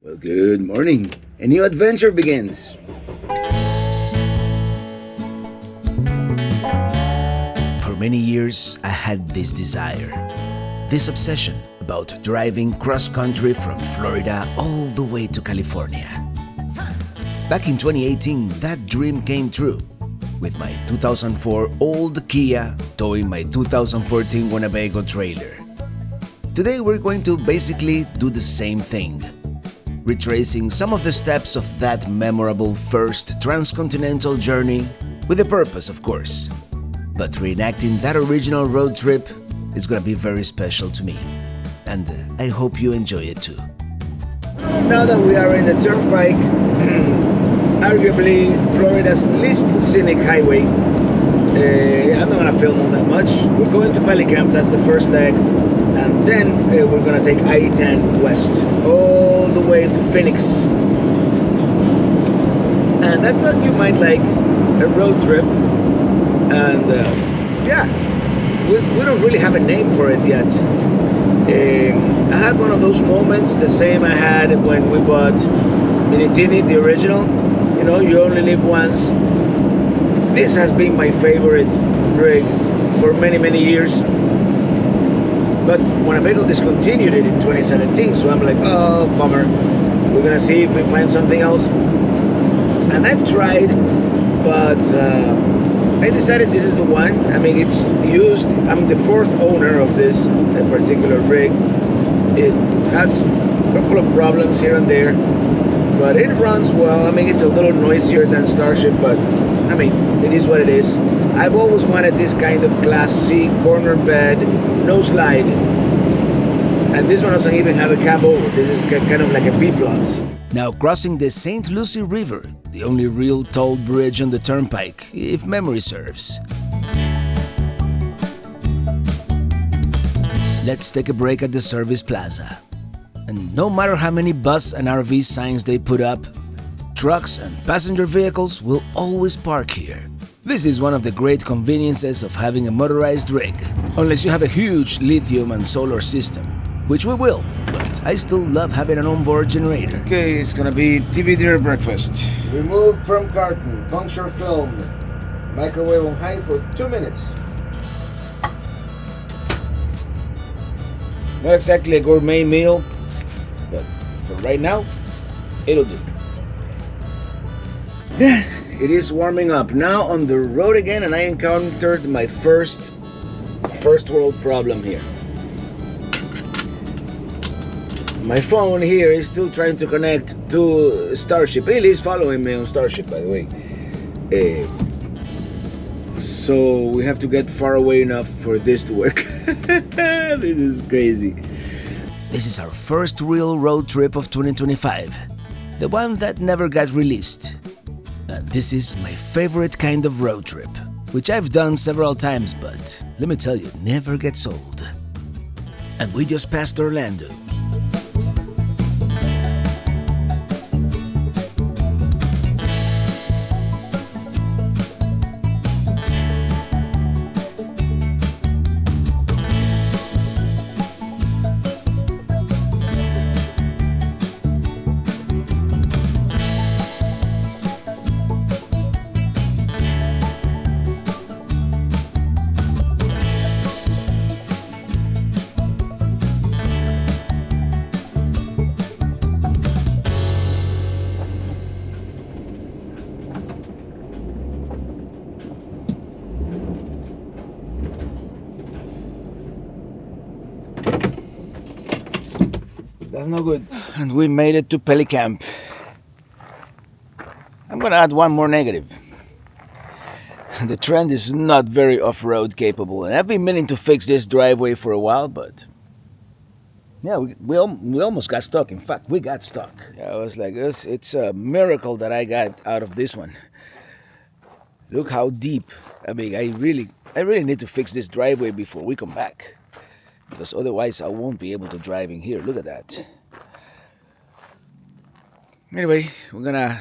Well, good morning. A new adventure begins. For many years, I had this desire, this obsession about driving cross-country from Florida all the way to California. Back in 2018, that dream came true, with my 2004 old Kia towing my 2014 Winnebago trailer. Today we're going to basically do the same thing, retracing some of the steps of that memorable first transcontinental journey, with a purpose, of course. But reenacting that original road trip is gonna be very special to me, and I hope you enjoy it too. Now that we are in the turnpike, arguably Florida's least scenic highway, I'm not gonna film all that much. We're going to Pelicamp, that's the first leg, and then we're gonna take I-10 west all the way to Phoenix. And I thought you might like a road trip, and we don't really have a name for it yet. I had one of those moments, the same I had when we bought Minnie, the original. You know, you only live once. This has been my favorite rig for many years. But Winnebago discontinued it in 2017, so I'm like, oh, bummer. We're gonna see if we find something else. And I've tried, but I decided this is the one. I mean, it's used. I'm the fourth owner of this particular rig. It has a couple of problems here and there, but it runs well. I mean, it's a little noisier than Starship, but I mean, it is what it is. I've always wanted this kind of Class C corner bed, no slide. And this one doesn't even have a cab over. This is kind of like a B+. Now crossing the St. Lucie River, the only real toll bridge on the turnpike, if memory serves. Let's take a break at the service plaza. And no matter how many bus and RV signs they put up, trucks and passenger vehicles will always park here. This is one of the great conveniences of having a motorized rig, unless you have a huge lithium and solar system, which we will, but I still love having an onboard generator. Okay, it's gonna be TV dinner breakfast. Removed from carton, puncture film, microwave on high for 2 minutes. Not exactly a gourmet meal, but for right now, it'll do. Yeah, it is warming up. Now on the road again, and I encountered my first world problem here. My phone here is still trying to connect to Starship. It is following me on Starship, by the way. So we have to get far away enough for this to work. This is crazy. This is our first real road trip of 2025, the one that never got released. And this is my favorite kind of road trip, which I've done several times, but let me tell you, never gets old. And we just passed Orlando. That's no good. And we made it to Pelicamp. I'm gonna add one more negative. The trend is not very off-road capable, and I've been meaning to fix this driveway for a while, but yeah, we almost got stuck. In fact, we got stuck. Yeah, I was like, it's a miracle that I got out of this one. Look how deep. I mean, I really need to fix this driveway before we come back, because otherwise I won't be able to drive in here. Look at that. Anyway, we're gonna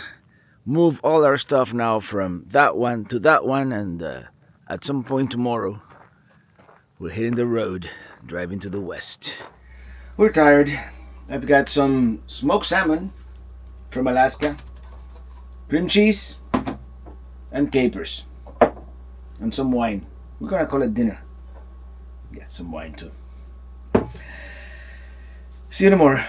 move all our stuff now from that one to that one, and at some point tomorrow we're hitting the road, driving to the west. We're tired. I've got some smoked salmon from Alaska, cream cheese, and capers, and some wine. We're gonna call it dinner. Yeah, some wine too. See you tomorrow.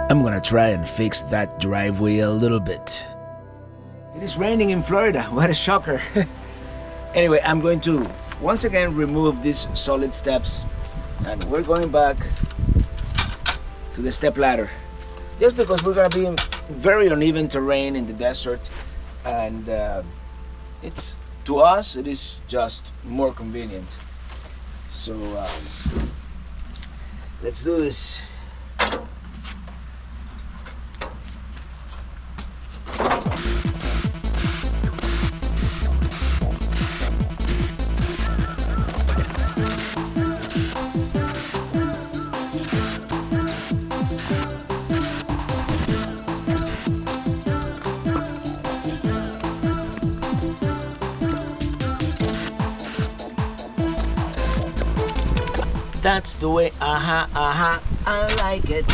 I'm gonna try and fix that driveway a little bit. It is raining in Florida. What a shocker. Anyway, I'm going to once again remove these solid steps, and we're going back to the step ladder. Just because we're gonna be in very uneven terrain in the desert, and it's, to us, it is just more convenient. So let's do this. That's the way, I like it.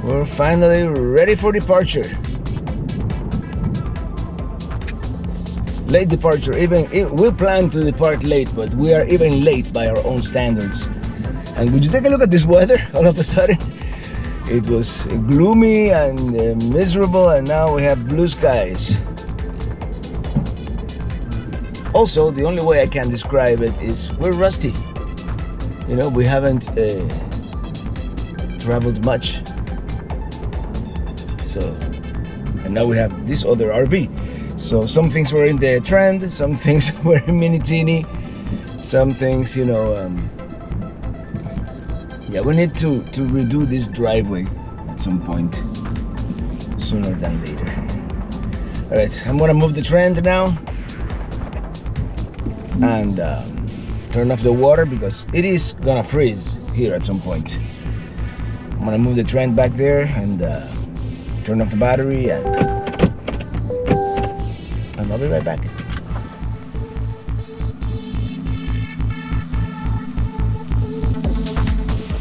We're finally ready for departure. Late departure. We plan to depart late, but we are even late by our own standards. And would you take a look at this weather? All of a sudden, it was gloomy and miserable, and now we have blue skies. Also, the only way I can describe it is we're rusty. You know, we haven't traveled much. So, and now we have this other RV. So some things were in the trend, some things were in mini teeny, some things, you know, yeah, we need to redo this driveway at some point, sooner than later. All right, I'm gonna move the trend now and turn off the water because it is gonna freeze here at some point. I'm gonna move the trend back there and turn off the battery, and I'll be right back.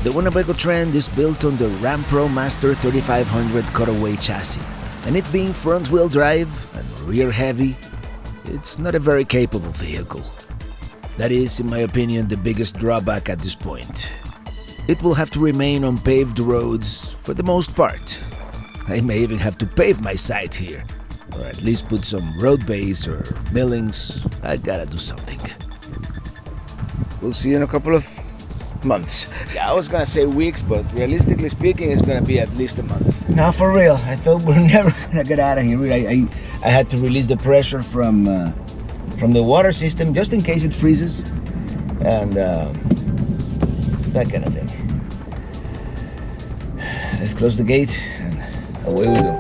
The Winnebago Trend is built on the Ram Pro Master 3500 cutaway chassis, and it being front-wheel drive and rear-heavy, it's not a very capable vehicle. That is, in my opinion, the biggest drawback at this point. It will have to remain on paved roads for the most part. I may even have to pave my site here, or at least put some road base or millings. I gotta do something. We'll see you in a couple of months. Yeah, I was gonna say weeks, but realistically speaking, it's gonna be at least a month. Now, for real, I thought we we're never gonna get out of here. I had to release the pressure from the water system just in case it freezes, and that kind of thing. Let's close the gate, and away we go.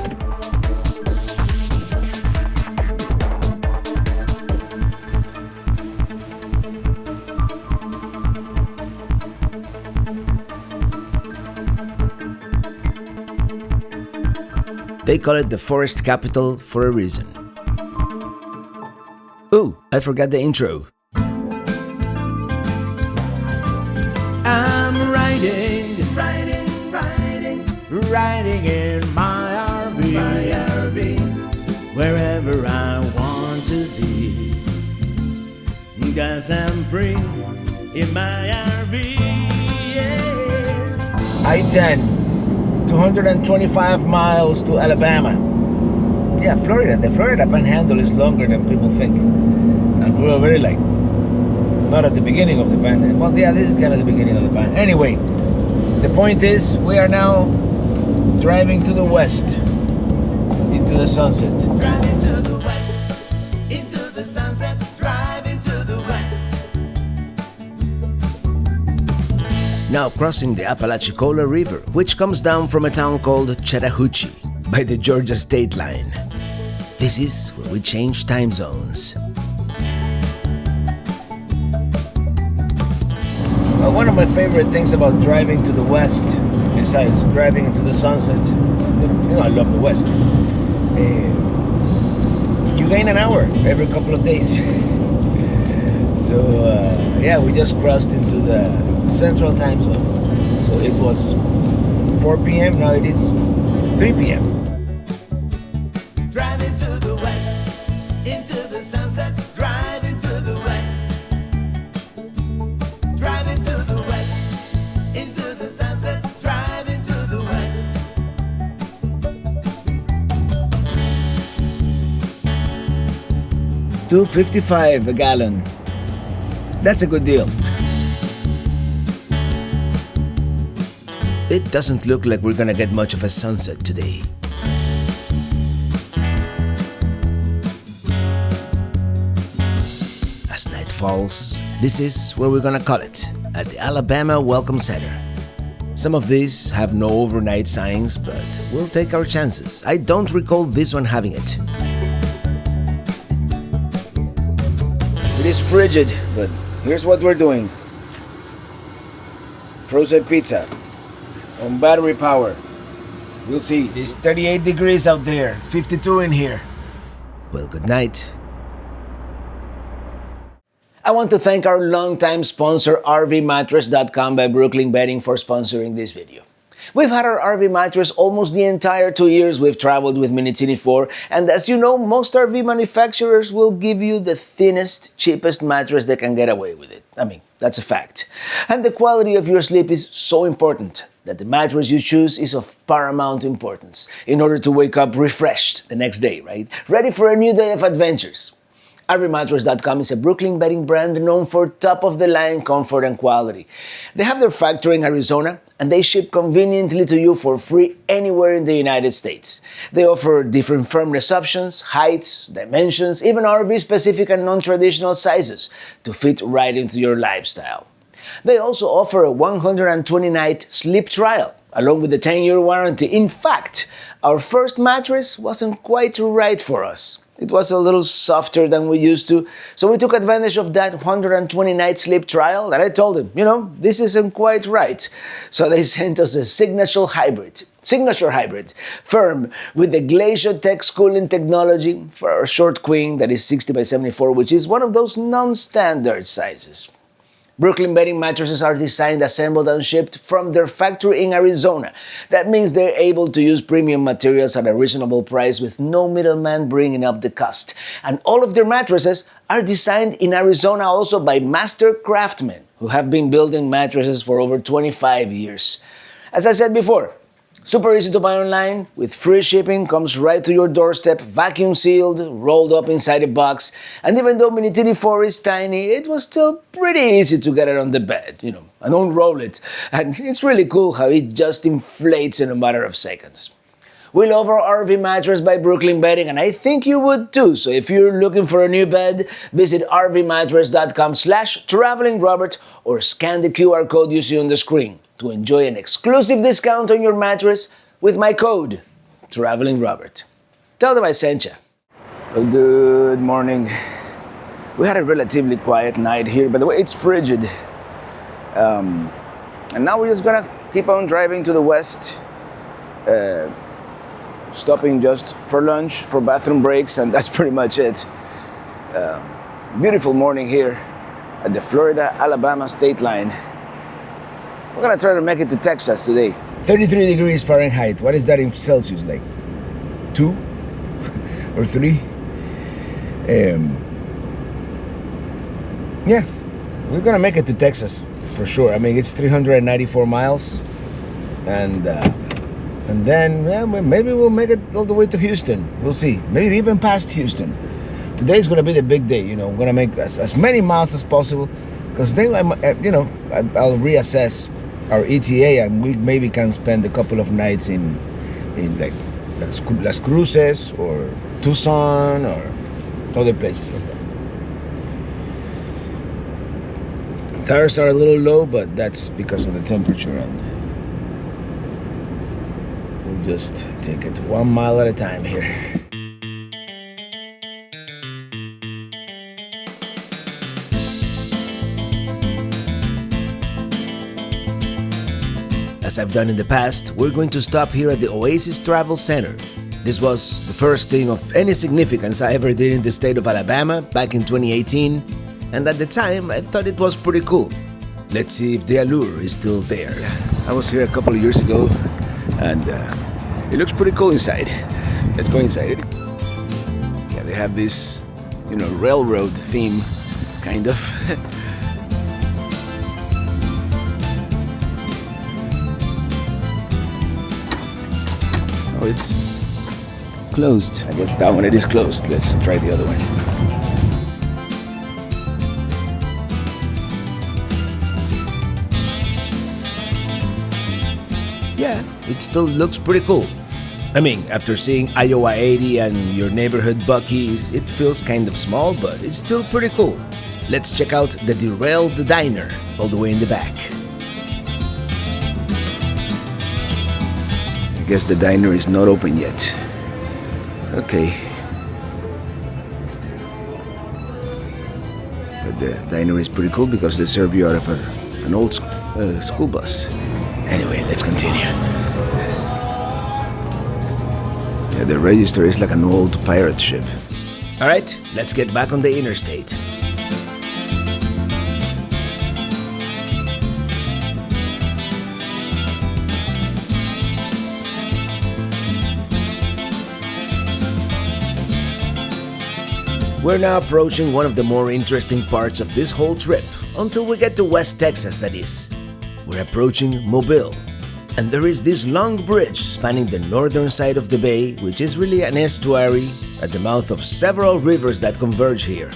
They call it the forest capital for a reason. Oh, I forgot the intro. I'm riding in my RV, wherever I want to be. 'Cause I'm free in my RV. Yeah. I-10, 225 miles to Alabama. Yeah, Florida. The Florida Panhandle is longer than people think. And we were very like, not at the beginning of the Panhandle. Well, yeah, this is kind of the beginning of the Panhandle. Anyway, the point is, we are now driving to the west, into the sunset. Driving to the west, into the sunset, driving to the west. Now crossing the Apalachicola River, which comes down from a town called Chattahoochee by the Georgia state line. This is where we change time zones. Well, one of my favorite things about driving to the west, besides driving into the sunset, you know, I love the west. You gain an hour every couple of days. So yeah, we just crossed into the central time zone. So it was 4 p.m. Now it is 3 p.m. Driving to the west, into the sunset, driving to the west. Driving to the west, into the sunset, driving to the west. $2.55 a gallon. That's a good deal. It doesn't look like we're gonna get much of a sunset today. As night falls, this is where we're gonna call it, at the Alabama Welcome Center. Some of these have no overnight signs, but we'll take our chances. I don't recall this one having it. It is frigid, but here's what we're doing. Frozen pizza on battery power. We'll see. It's 38 degrees out there, 52 in here. Well, good night. I want to thank our longtime sponsor, RVmattress.com by Brooklyn Bedding, for sponsoring this video. We've had our RV mattress almost the entire 2 years we've traveled with Minitini for, and as you know, most RV manufacturers will give you the thinnest, cheapest mattress they can get away with it. I mean, that's a fact. And the quality of your sleep is so important that the mattress you choose is of paramount importance in order to wake up refreshed the next day, right? Ready for a new day of adventures. RVmattress.com is a Brooklyn bedding brand known for top-of-the-line comfort and quality. They have their factory in Arizona, and they ship conveniently to you for free anywhere in the United States. They offer different firmness options, heights, dimensions, even RV-specific and non-traditional sizes to fit right into your lifestyle. They also offer a 120-night sleep trial, along with a 10-year warranty. In fact, our first mattress wasn't quite right for us. It was a little softer than we used to, so we took advantage of that 120-night sleep trial, and I told them, you know, this isn't quite right. So they sent us a signature hybrid, firm with the Glacier Tech cooling technology for our short queen that is 60 by 74, which is one of those non-standard sizes. Brooklyn bedding mattresses are designed, assembled, and shipped from their factory in Arizona. That means they're able to use premium materials at a reasonable price with no middleman bringing up the cost. And all of their mattresses are designed in Arizona also by master craftsmen who have been building mattresses for over 25 years. As I said before, Super easy to buy online, with free shipping, comes right to your doorstep, vacuum sealed, rolled up inside a box, and even though Mini TD4 is tiny, it was still pretty easy to get it on the bed, and unroll it. And it's really cool how it just inflates in a matter of seconds. We love our RV mattress by Brooklyn Bedding, and I think you would too. So if you're looking for a new bed, visit rvmattress.com/travelingrobert or scan the QR code you see on the screen to enjoy an exclusive discount on your mattress with my code, Traveling Robert. Tell them I sent you. Well, good morning. We had a relatively quiet night here. By the way, it's frigid. And now we're just gonna keep on driving to the west, stopping just for lunch, for bathroom breaks, and that's pretty much it. Beautiful morning here at the Florida-Alabama state line. We're gonna try to make it to Texas today. 33 degrees Fahrenheit. What is that in Celsius? Like 2 or 3? Yeah, we're gonna make it to Texas for sure. I mean, it's 394 miles, and then maybe we'll make it all the way to Houston. We'll see. Maybe even past Houston. Today's gonna be the big day. I'm gonna make as many miles as possible, because then I'll reassess our ETA, and we maybe can spend a couple of nights in like Las Cruces or Tucson or other places like that. Tires are a little low, but that's because of the temperature, and we'll just take it 1 mile at a time here. As I've done in the past, we're going to stop here at the Oasis Travel Center. This was the first thing of any significance I ever did in the state of Alabama back in 2018, and at the time I thought it was pretty cool. Let's see if the allure is still there. I was here a couple of years ago, and it looks pretty cool inside. Let's go inside it. Yeah, they have this, railroad theme, kind of. Oh, it's closed. I guess that one it is closed. Let's try the other one. Yeah, it still looks pretty cool. I mean, after seeing Iowa 80 and your neighborhood Buc-ee's, it feels kind of small, but it's still pretty cool. Let's check out the Derailed Diner, all the way in the back. I guess the diner is not open yet. Okay. But the diner is pretty cool because they serve you out of an old school bus. Anyway, let's continue. Yeah, the register is like an old pirate ship. Alright, let's get back on the interstate. We're now approaching one of the more interesting parts of this whole trip, until we get to West Texas, that is. We're approaching Mobile, and there is this long bridge spanning the northern side of the bay, which is really an estuary at the mouth of several rivers that converge here.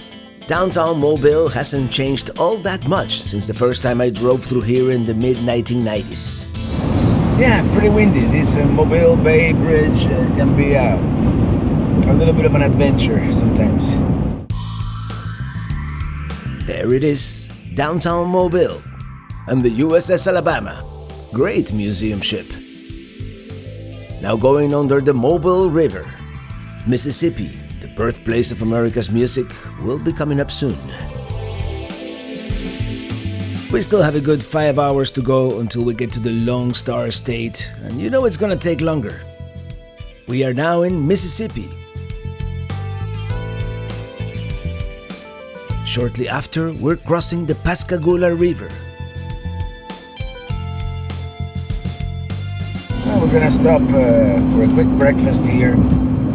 Downtown Mobile hasn't changed all that much since the first time I drove through here in the mid-1990s. Yeah, pretty windy. This Mobile Bay Bridge can be a little bit of an adventure sometimes. There it is, downtown Mobile, and the USS Alabama. Great museum ship. Now going under the Mobile River. Mississippi, the birthplace of America's music, will be coming up soon. We still have a good 5 hours to go until we get to the Lone Star State, and it's gonna take longer. We are now in Mississippi. Shortly after, we're crossing the Pascagoula River. Well, we're gonna stop for a quick breakfast here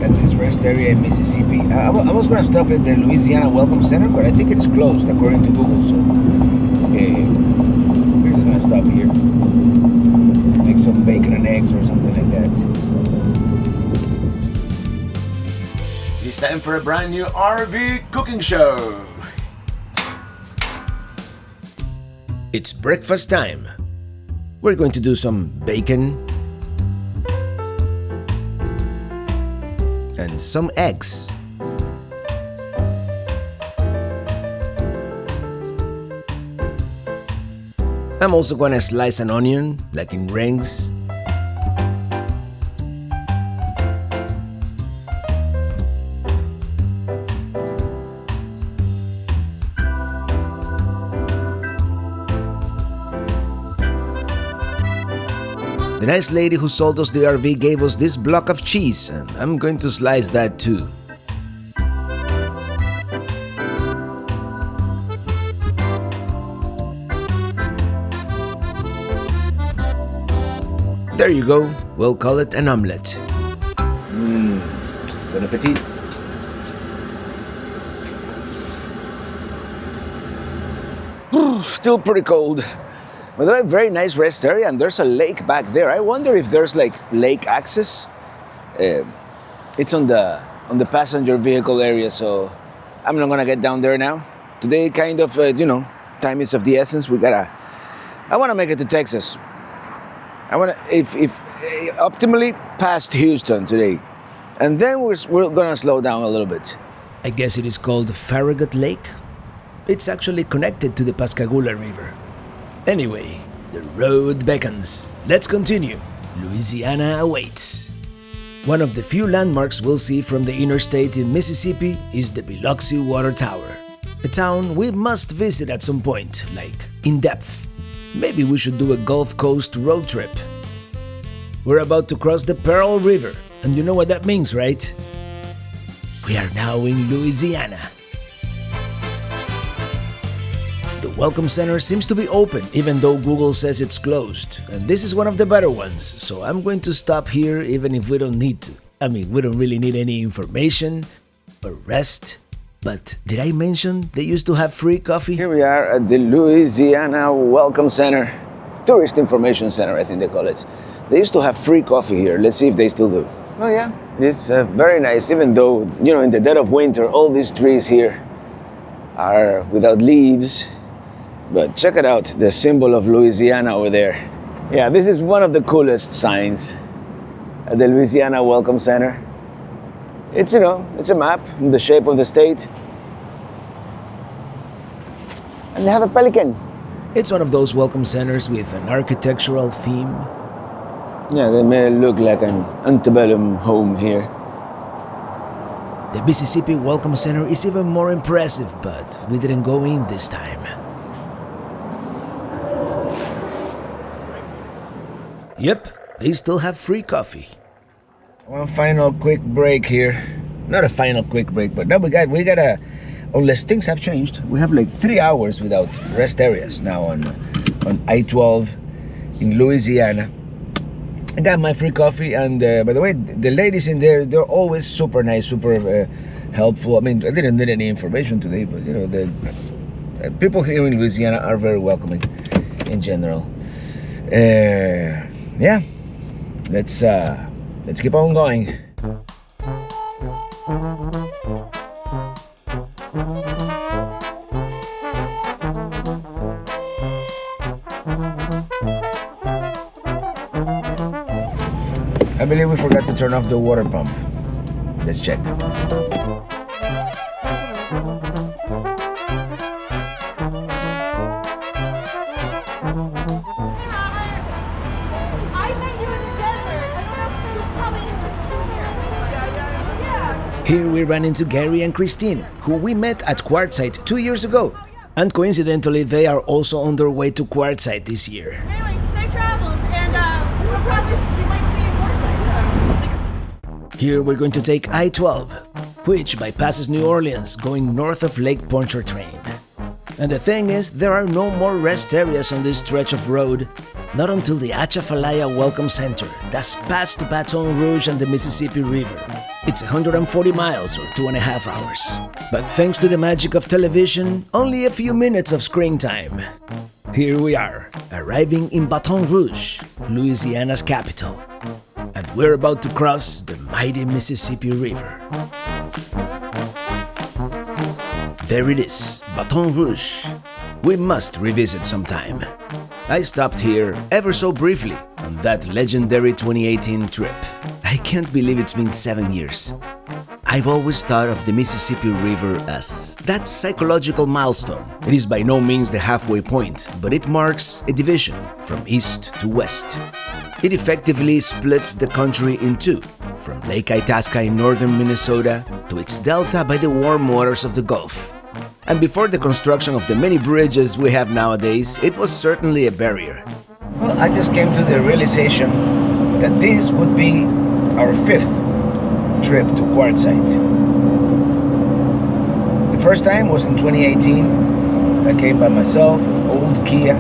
at this rest area in Mississippi. I was gonna stop at the Louisiana Welcome Center, but I think it's closed according to Google, so we're just gonna stop here. Make some bacon and eggs or something like that. It's time for a brand new RV cooking show. It's breakfast time. We're going to do some bacon and some eggs. I'm also gonna slice an onion, like in rings. The nice lady who sold us the RV gave us this block of cheese, and I'm going to slice that too. There you go, we'll call it an omelette. Bon appetit. Still pretty cold. By the way, very nice rest area, and there's a lake back there. I wonder if there's like lake access. It's on the passenger vehicle area, so I'm not gonna get down there now. Today, kind of, time is of the essence. I wanna make it to Texas. I wanna, if optimally past Houston today, and then we're gonna slow down a little bit. I guess it is called Farragut Lake. It's actually connected to the Pascagoula River. Anyway, the road beckons. Let's continue. Louisiana awaits. One of the few landmarks we'll see from the interstate in Mississippi is the Biloxi Water Tower, a town we must visit at some point, like in depth. Maybe we should do a Gulf Coast road trip. We're about to cross the Pearl River, and you know what that means, right? We are now in Louisiana. The Welcome Center seems to be open, even though Google says it's closed. And this is one of the better ones, so I'm going to stop here even if we don't need to. I mean, we don't really need any information or rest. But did I mention they used to have free coffee? Here we are at the Louisiana Welcome Center. Tourist Information Center, I think they call it. They used to have free coffee here. Let's see if they still do. Oh yeah, it's very nice, even though, in the dead of winter, all these trees here are without leaves. But check it out, the symbol of Louisiana over there. Yeah, this is one of the coolest signs at the Louisiana Welcome Center. It's, it's a map in the shape of the state. And they have a pelican. It's one of those welcome centers with an architectural theme. Yeah, they made it look like an antebellum home here. The Mississippi Welcome Center is even more impressive, but we didn't go in this time. Yep, they still have free coffee. One final quick break here. Not a final quick break, but no, we got unless things have changed, we have like 3 hours without rest areas now on I-12 in Louisiana. I got my free coffee, and by the way, the ladies in there, they're always super nice, super helpful. I mean, I didn't need any information today, but the people here in Louisiana are very welcoming in general. Yeah, let's keep on going. I believe we forgot to turn off the water pump. Let's check. Here we ran into Gary and Christine, who we met at Quartzsite 2 years ago. And coincidentally, they are also on their way to Quartzsite this year. Anyway, safe travels, and we'll probably you might see you Quartzsite. Here we're going to take I-12, which bypasses New Orleans, going north of Lake Pontchartrain. And the thing is, there are no more rest areas on this stretch of road, not until the Atchafalaya Welcome Center, that's past Baton Rouge and the Mississippi River. It's 140 miles or 2.5 hours. But thanks to the magic of television, only a few minutes of screen time. Here we are, arriving in Baton Rouge, Louisiana's capital. And we're about to cross the mighty Mississippi River. There it is, Baton Rouge. We must revisit sometime. I stopped here ever so briefly on that legendary 2018 trip. I can't believe it's been 7 years. I've always thought of the Mississippi River as that psychological milestone. It is by no means the halfway point, but it marks a division from east to west. It effectively splits the country in two, from Lake Itasca in northern Minnesota to its delta by the warm waters of the Gulf. And before the construction of the many bridges we have nowadays, it was certainly a barrier. Well, I just came to the realization that this would be our 5th trip to Quartzsite. The first time was in 2018. I came by myself with old Kia.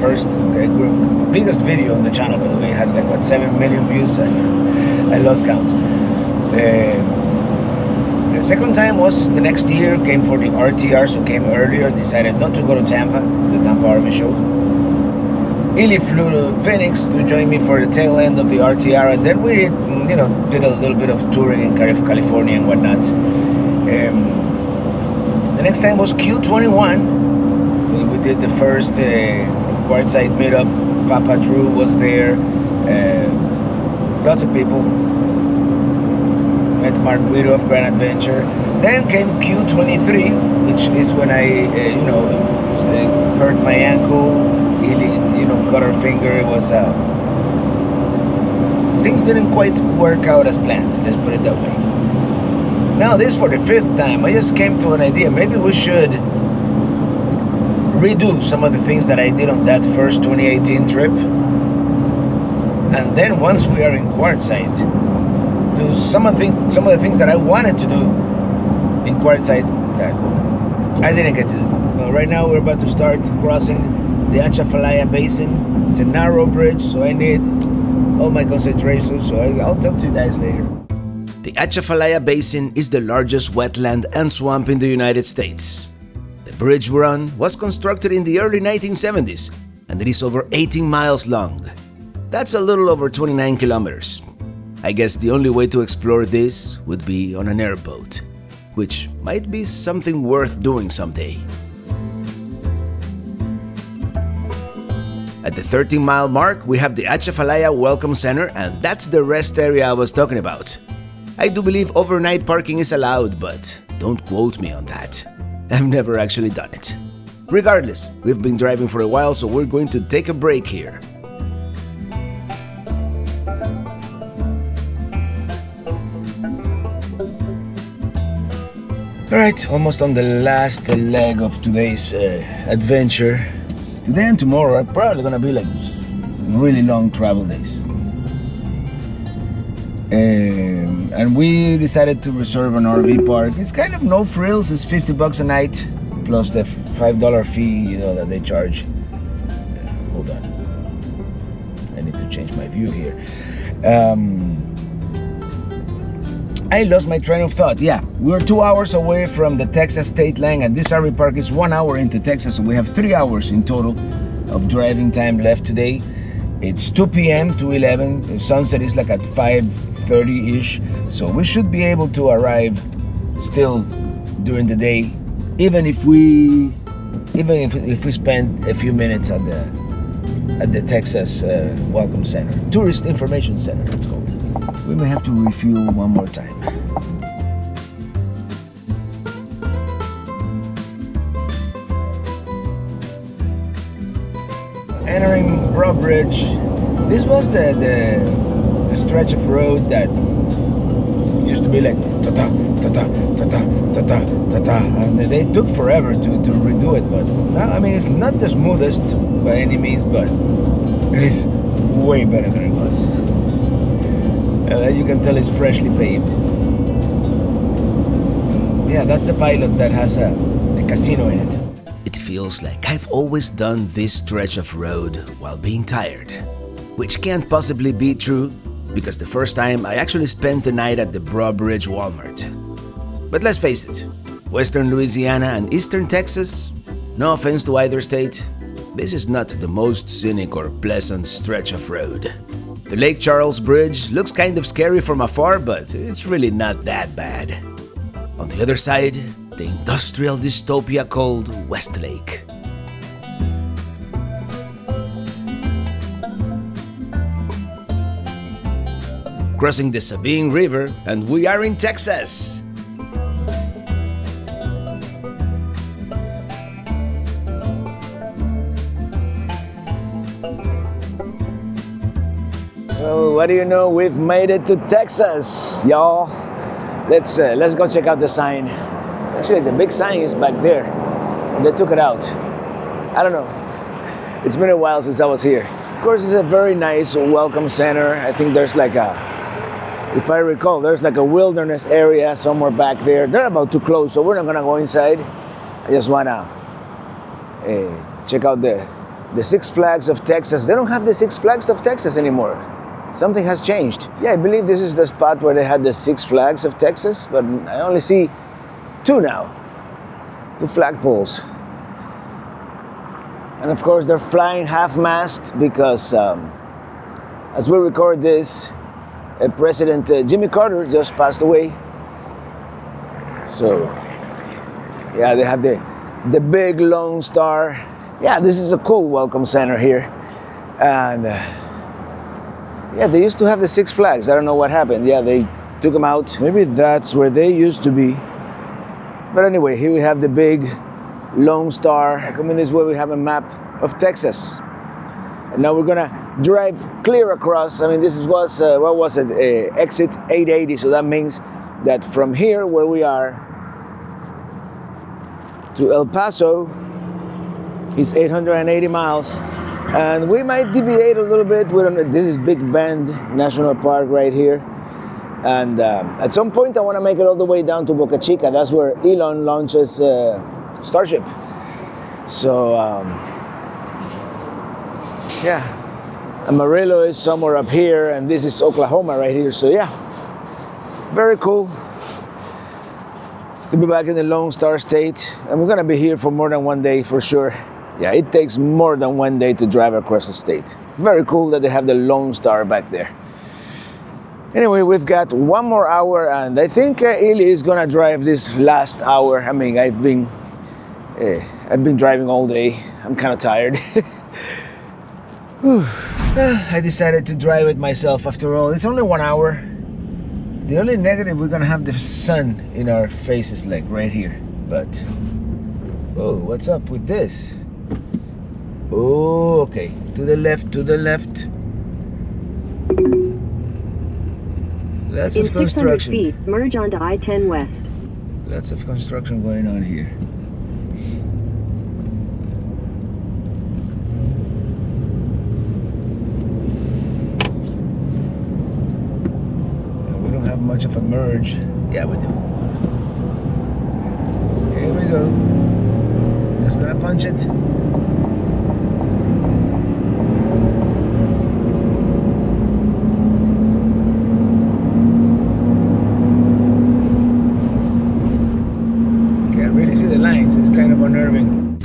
First biggest video on the channel, by the way. It has like 7 million views. I lost count. The second time was the next year. Came for the RTR, so came earlier. Decided not to go to Tampa, to the Tampa Army Show. Illy flew to Phoenix to join me for the tail end of the RTR, and then we, did a little bit of touring in California and whatnot. The next time was Q21. We did the first Quartzsite meetup. Papa Drew was there. Lots of people. Met Mark Guido of Grand Adventure. Then came Q23, which is when I, hurt my ankle. Really, cut her finger. It was things didn't quite work out as planned. Let's put it that way. Now this for the 5th time. I just came to an idea. Maybe we should redo some of the things that I did on that first 2018 trip, and then once we are in Quartzsite, do some of the things that I wanted to do in Quartzsite that I didn't get to do. Well, right now we're about to start crossing the Atchafalaya Basin. It's a narrow bridge, so I need all my concentration, so I'll talk to you guys later. The Atchafalaya Basin is the largest wetland and swamp in the United States. The bridge we're on was constructed in the early 1970s, and it is over 18 miles long. That's a little over 29 kilometers. I guess the only way to explore this would be on an airboat, which might be something worth doing someday. At the 13-mile mark, we have the Atchafalaya Welcome Center, and that's the rest area I was talking about. I do believe overnight parking is allowed, but don't quote me on that. I've never actually done it. Regardless, we've been driving for a while, so we're going to take a break here. Alright, almost on the last leg of today's adventure. Today and tomorrow are probably gonna be like really long travel days. And we decided to reserve an RV park. It's kind of no frills. It's $50 a night plus the $5 fee, that they charge. Hold on, I need to change my view here. I lost my train of thought. Yeah, we're 2 hours away from the Texas state line, and this RV park is 1 hour into Texas, so we have 3 hours in total of driving time left today. It's 2 p.m. to 11. The sunset is like at 5:30-ish, so we should be able to arrive still during the day, even if we spend a few minutes at the Texas Welcome Center, Tourist Information Center, it's called. We may have to refuel one more time. Entering Bridge. This was the stretch of road that used to be like ta-ta, ta-ta, ta-ta, ta-ta, ta-ta, and they took forever to redo it, but now, it's not the smoothest by any means, but it is way better than it was. You can tell it's freshly paved. Yeah, that's the pilot that has a casino in it. It feels like I've always done this stretch of road while being tired, which can't possibly be true because the first time I actually spent the night at the Bridge Walmart. But let's face it, Western Louisiana and Eastern Texas, no offense to either state, this is not the most scenic or pleasant stretch of road. The Lake Charles Bridge looks kind of scary from afar, but it's really not that bad. On the other side, the industrial dystopia called Westlake. Crossing the Sabine River, and we are in Texas. Well, what do you know? We've made it to Texas, y'all. Let's go check out the sign. Actually, the big sign is back there. They took it out. I don't know. It's been a while since I was here. Of course, it's a very nice welcome center. I think there's like if I recall, there's like a wilderness area somewhere back there. They're about to close, so we're not gonna go inside. I just wanna check out the Six Flags of Texas. They don't have the Six Flags of Texas anymore. Something has changed. Yeah, I believe this is the spot where they had the Six Flags of Texas, but I only see two now. Two flagpoles. And of course, they're flying half-mast because as we record this, President Jimmy Carter just passed away. So, yeah, they have the big Lone Star. Yeah, this is a cool welcome center here. And yeah, they used to have the Six Flags. I don't know what happened. Yeah, they took them out. Maybe that's where they used to be. But anyway, here we have the big Lone Star. Coming this way, we have a map of Texas. And now we're gonna drive clear across. I mean, this was, what was it? Exit 880. So that means that from here, where we are, to El Paso is 880 miles. And we might deviate a little bit. We don't know. This is Big Bend National Park right here. And at some point, I want to make it all the way down to Boca Chica. That's where Elon launches Starship. So, yeah. Amarillo is somewhere up here, and this is Oklahoma right here. So, yeah, very cool to be back in the Lone Star State. And we're going to be here for more than one day for sure. Yeah, it takes more than one day to drive across the state. Very cool that they have the Lone Star back there. Anyway, we've got one more hour, and I think Ili is gonna drive this last hour. I mean, I've been driving all day. I'm kind of tired. I decided to drive it myself after all. It's only 1 hour. The only negative, we're gonna have the sun in our faces, like right here. But, oh, what's up with this? Oh, okay. To the left, to the left. Lots of construction. In 600 feet, merge onto I-10 West. Lots of construction going on here. We don't have much of a merge. Yeah, we do. Here we go. Just gonna punch it. See the lines, it's kind of unnerving.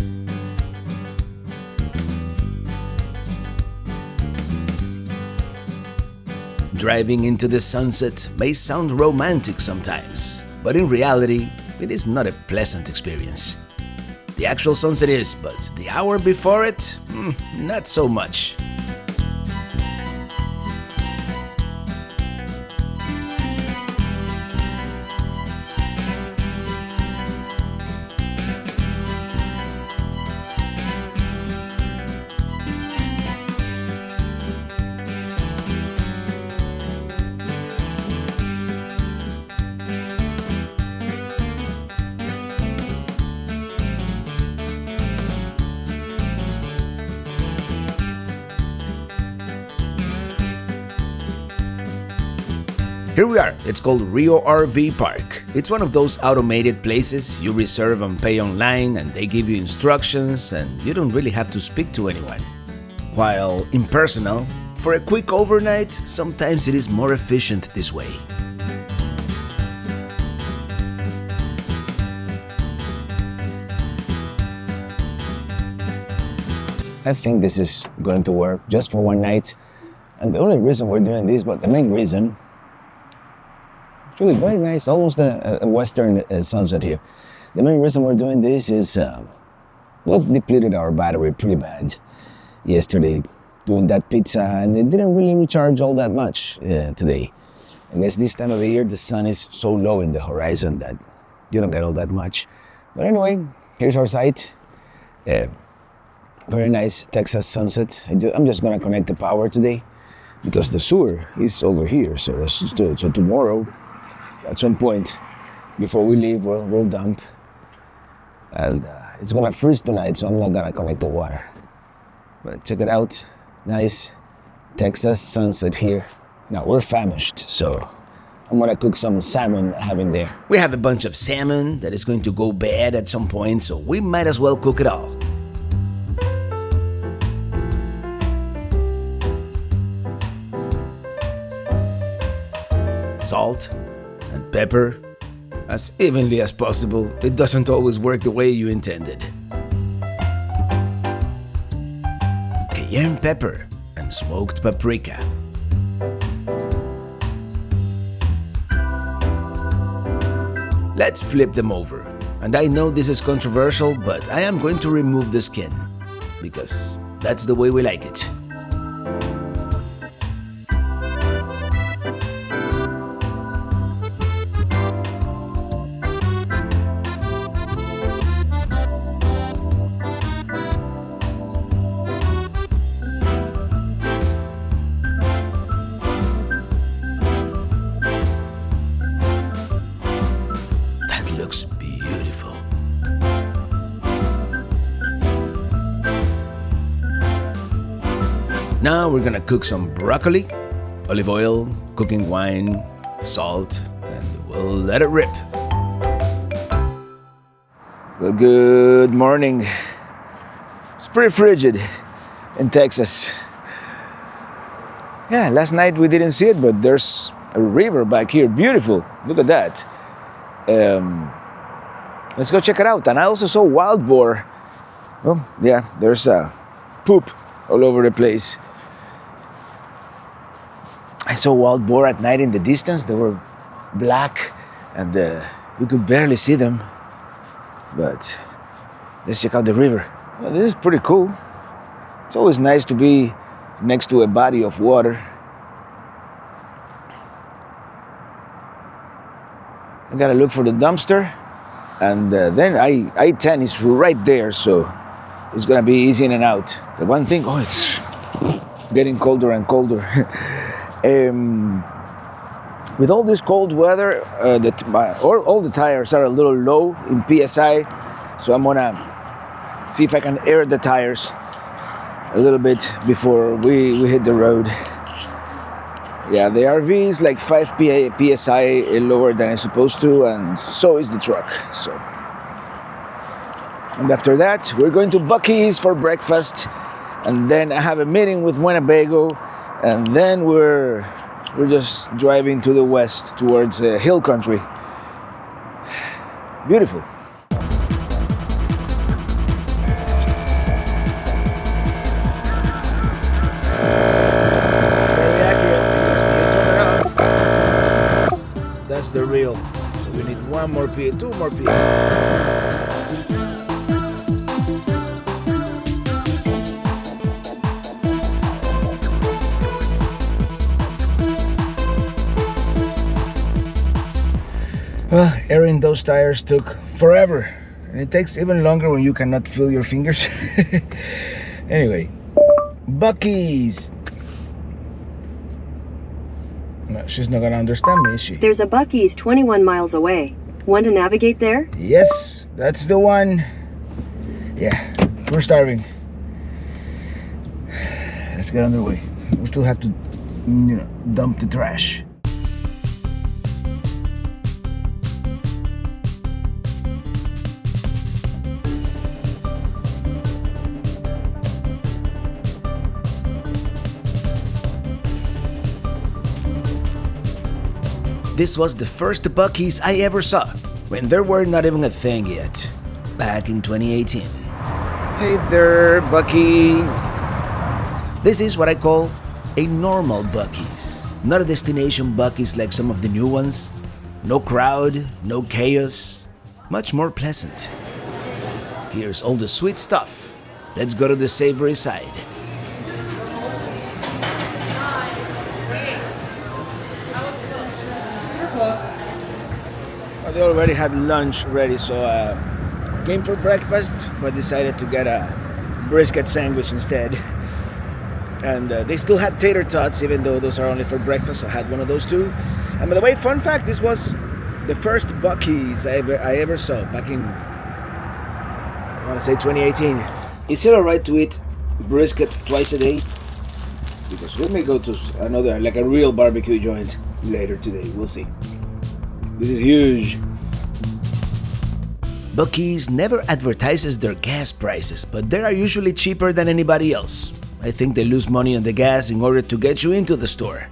Driving into the sunset may sound romantic sometimes, but in reality, it is not a pleasant experience. The actual sunset is, but the hour before it, not so much. Here we are, it's called Rio RV Park. It's one of those automated places you reserve and pay online, and they give you instructions and you don't really have to speak to anyone. While impersonal, for a quick overnight, sometimes it is more efficient this way. I think this is going to work just for one night. And the only reason we're doing this, but the main reason, it's really very nice, almost a western sunset here. The main reason we're doing this is we've depleted our battery pretty bad yesterday doing that pizza, and it didn't really recharge all that much today. I guess this time of the year the sun is so low in the horizon that you don't get all that much. But anyway, here's our site. Very nice Texas sunset. I'm just gonna connect the power today because the sewer is over here. So let's just do it. So tomorrow, at some point before we leave, we'll dump. And it's gonna freeze tonight, so I'm not gonna connect the water. But check it out, nice Texas sunset here. Now we're famished, so I'm gonna cook some salmon I have in there. We have a bunch of salmon that is going to go bad at some point, so we might as well cook it all. Salt and pepper, as evenly as possible. It doesn't always work the way you intended. Cayenne pepper and smoked paprika. Let's flip them over. And I know this is controversial, but I am going to remove the skin, because that's the way we like it. Now we're gonna cook some broccoli, olive oil, cooking wine, salt, and we'll let it rip. Well, good morning. It's pretty frigid in Texas. Yeah, last night we didn't see it, but there's a river back here. Beautiful. Look at that. Let's go check it out. And I also saw wild boar. Oh, yeah, there's poop all over the place. I saw wild boar at night in the distance. They were black and you could barely see them. But let's check out the river. Well, this is pretty cool. It's always nice to be next to a body of water. I gotta look for the dumpster, and then I-10 is right there, so it's gonna be easy in and out. The one thing, it's getting colder and colder. With all this cold weather, all the tires are a little low in PSI, so I'm gonna see if I can air the tires a little bit before we hit the road. Yeah, the RV is like 5 PSI lower than it's supposed to, and so is the truck. So, and after that, we're going to Buc-ee's for breakfast, and then I have a meeting with Winnebago, and then we're just driving to the west towards hill country. Beautiful. Very accurate because when you turn it off, that's the reel. So we need two more pieces. Well, airing those tires took forever, and it takes even longer when you cannot feel your fingers. Anyway, Buc-ee's. No, she's not gonna understand me, is she? There's a Buc-ee's 21 miles away. Want to navigate there? Yes, that's the one. Yeah, we're starving. Let's get underway. We still have to, dump the trash. This was the first Buc-ee's I ever saw, when there were not even a thing yet, back in 2018. Hey there, Bucky. This is what I call a normal Buc-ee's, not a destination Buc-ee's like some of the new ones. No crowd, no chaos, much more pleasant. Here's all the sweet stuff. Let's go to the savory side. They already had lunch ready, so came for breakfast, but decided to get a brisket sandwich instead. And they still had tater tots, even though those are only for breakfast. So I had one of those too. And by the way, fun fact: this was the first Buc-ee's I ever saw back in, I want to say 2018. Is it alright to eat brisket twice a day? Because we may go to another, like a real barbecue joint later today. We'll see. This is huge. Buc-ee's never advertises their gas prices, but they are usually cheaper than anybody else. I think they lose money on the gas in order to get you into the store.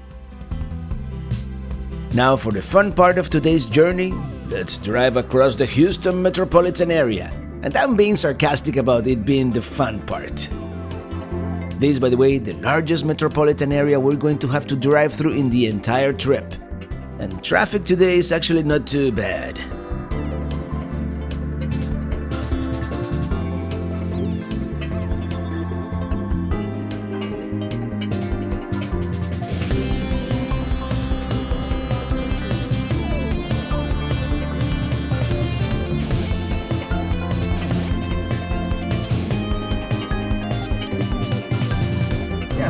Now for the fun part of today's journey, let's drive across the Houston metropolitan area. And I'm being sarcastic about it being the fun part. This, by the way, the largest metropolitan area we're going to have to drive through in the entire trip. And traffic today is actually not too bad.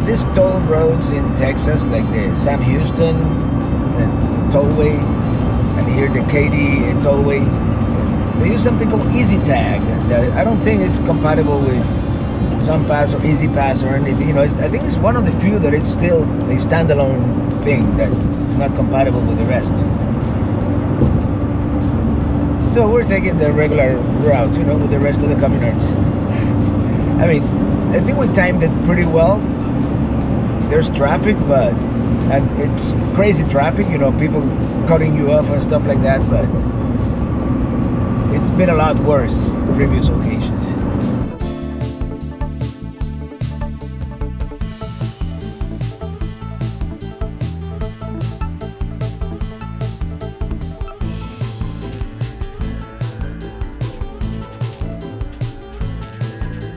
These toll roads in Texas, like the Sam Houston tollway, and here the Katy tollway, they use something called Easy Tag that I don't think is compatible with Sun Pass or Easy Pass or anything. You know, I think it's one of the few that it's still a standalone thing that's not compatible with the rest. So we're taking the regular route, you know, with the rest of the communards. I mean, I think we timed it pretty well. There's traffic, and it's crazy traffic, you know, people cutting you off and stuff like that, but it's been a lot worse in previous occasions.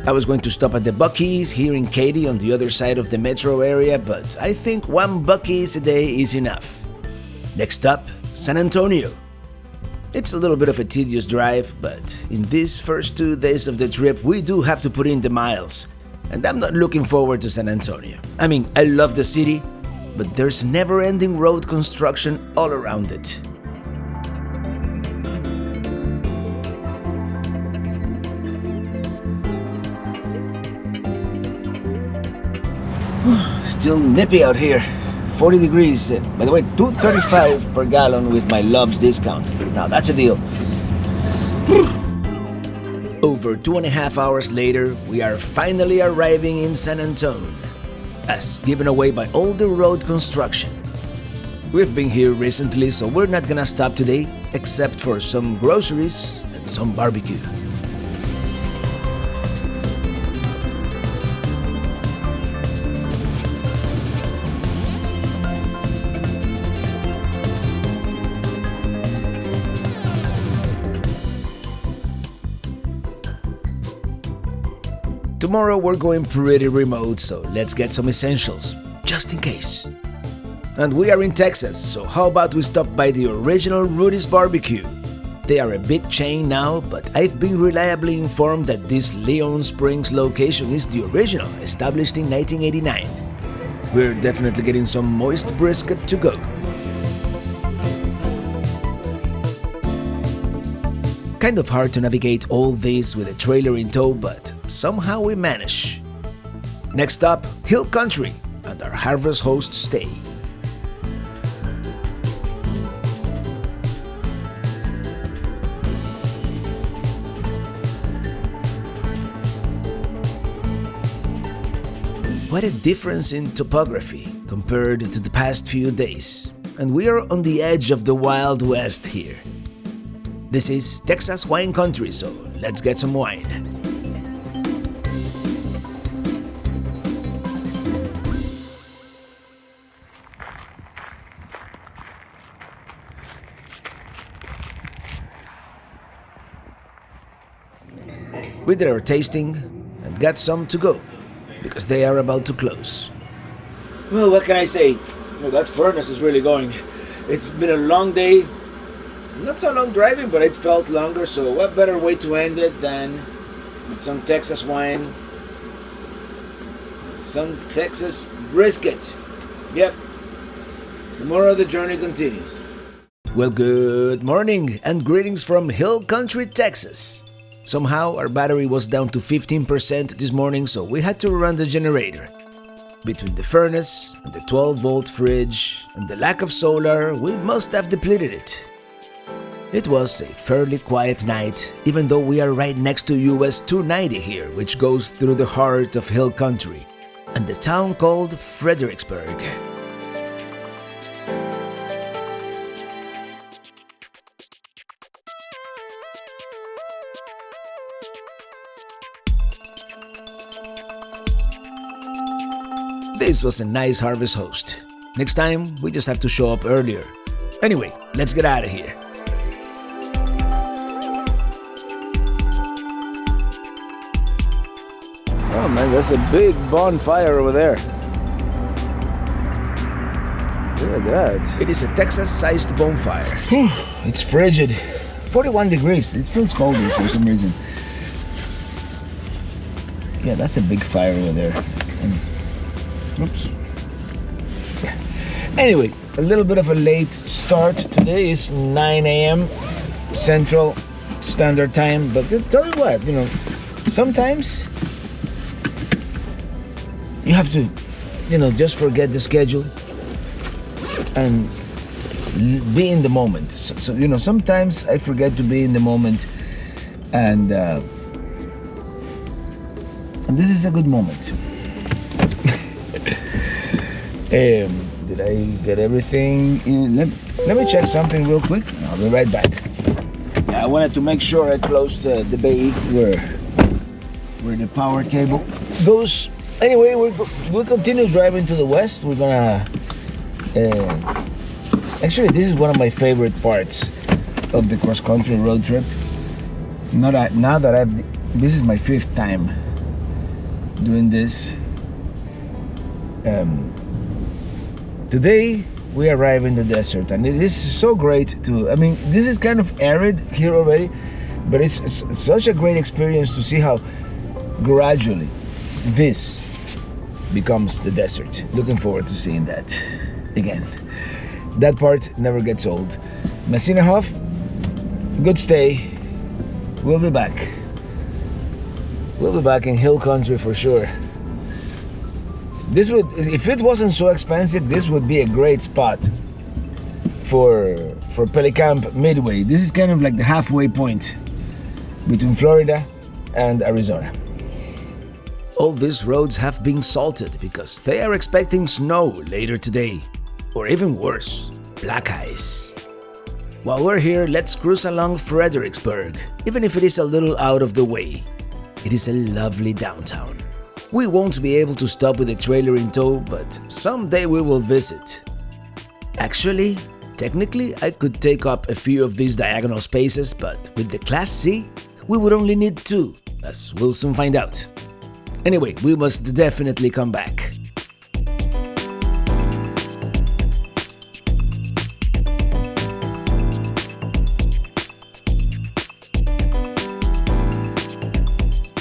I was going to stop at the Buc-ee's here in Katy on the other side of the metro area, but I think one Buc-ee's a day is enough. Next up, San Antonio. It's a little bit of a tedious drive, but in these first 2 days of the trip we do have to put in the miles, and I'm not looking forward to San Antonio. I mean, I love the city, but there's never-ending road construction all around it. Still nippy out here. 40 degrees. By the way, $2.35 per gallon with my Love's discount. Now that's a deal. Over 2.5 hours later, we are finally arriving in San Antone, as given away by all the road construction. We've been here recently, so we're not gonna stop today, except for some groceries and some barbecue. Tomorrow we're going pretty remote, so let's get some essentials, just in case. And we are in Texas, so how about we stop by the original Rudy's Barbecue? They are a big chain now, but I've been reliably informed that this Leon Springs location is the original, established in 1989. We're definitely getting some moist brisket to go. Kind of hard to navigate all this with a trailer in tow, but somehow we manage. Next up, Hill Country and our Harvest Host stay. What a difference in topography compared to the past few days. And we are on the edge of the Wild West here. This is Texas wine country, so let's get some wine. We did our tasting and got some to go because they are about to close. Well, what can I say? That furnace is really going. It's been a long day. Not so long driving, but it felt longer, so what better way to end it than with some Texas wine, some Texas brisket. Yep. Tomorrow the journey continues. Well, good morning and greetings from Hill Country, Texas. Somehow our battery was down to 15% this morning, so we had to run the generator. Between the furnace and the 12-volt fridge and the lack of solar, we must have depleted it. It was a fairly quiet night, even though we are right next to US 290 here, which goes through the heart of Hill Country, and the town called Fredericksburg. This was a nice harvest host. Next time, we just have to show up earlier. Anyway, let's get out of here. Oh man, there's a big bonfire over there. Look at that. It is a Texas-sized bonfire. It's frigid. 41 degrees. It feels colder for some reason. Yeah, that's a big fire over there. Oops. Yeah. Anyway, a little bit of a late start. Today is 9 a.m. Central Standard Time. But tell you what, sometimes you have to, just forget the schedule and be in the moment. So sometimes I forget to be in the moment, and this is a good moment. Did I get everything in? Let me check something real quick. I'll be right back. I wanted to make sure I closed the bay where the power cable goes. Anyway, we'll continue driving to the west. We're gonna actually, this is one of my favorite parts of the cross-country road trip. Now that this is my 5th time doing this. Today we arrive in the desert, and it is so great this is kind of arid here already, but it's such a great experience to see how gradually this becomes the desert. Looking forward to seeing that again. That part never gets old. Messinahoff, good stay. We'll be back. We'll be back in Hill Country for sure. This would, if it wasn't so expensive, this would be a great spot for Pelicamp Midway. This is kind of like the halfway point between Florida and Arizona. All these roads have been salted because they are expecting snow later today. Or even worse, black ice. While we're here, let's cruise along Fredericksburg, even if it is a little out of the way. It is a lovely downtown. We won't be able to stop with a trailer in tow, but someday we will visit. Actually, technically, I could take up a few of these diagonal spaces, but with the Class C, we would only need 2, as we'll soon find out. Anyway, we must definitely come back.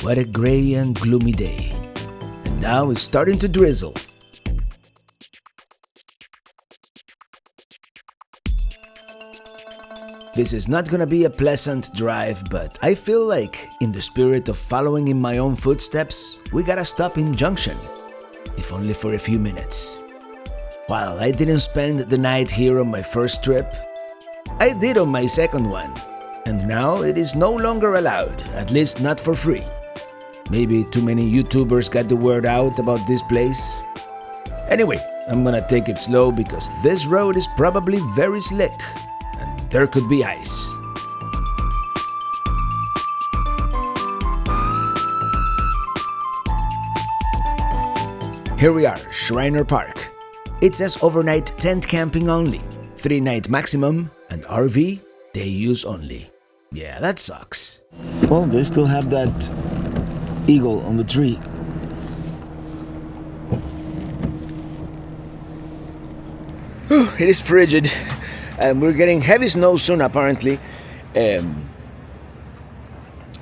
What a gray and gloomy day. And now it's starting to drizzle. This is not gonna be a pleasant drive, but I feel like, in the spirit of following in my own footsteps, we gotta stop in Junction, if only for a few minutes. While I didn't spend the night here on my first trip, I did on my second one, and now it is no longer allowed, at least not for free. Maybe too many YouTubers got the word out about this place. Anyway, I'm gonna take it slow because this road is probably very slick, and there could be ice. Here we are, Shriner Park. It says overnight tent camping only, 3-night maximum, and RV, day use only. Yeah, that sucks. Well, they still have that eagle on the tree. Whew, it is frigid, and we're getting heavy snow soon apparently. I'm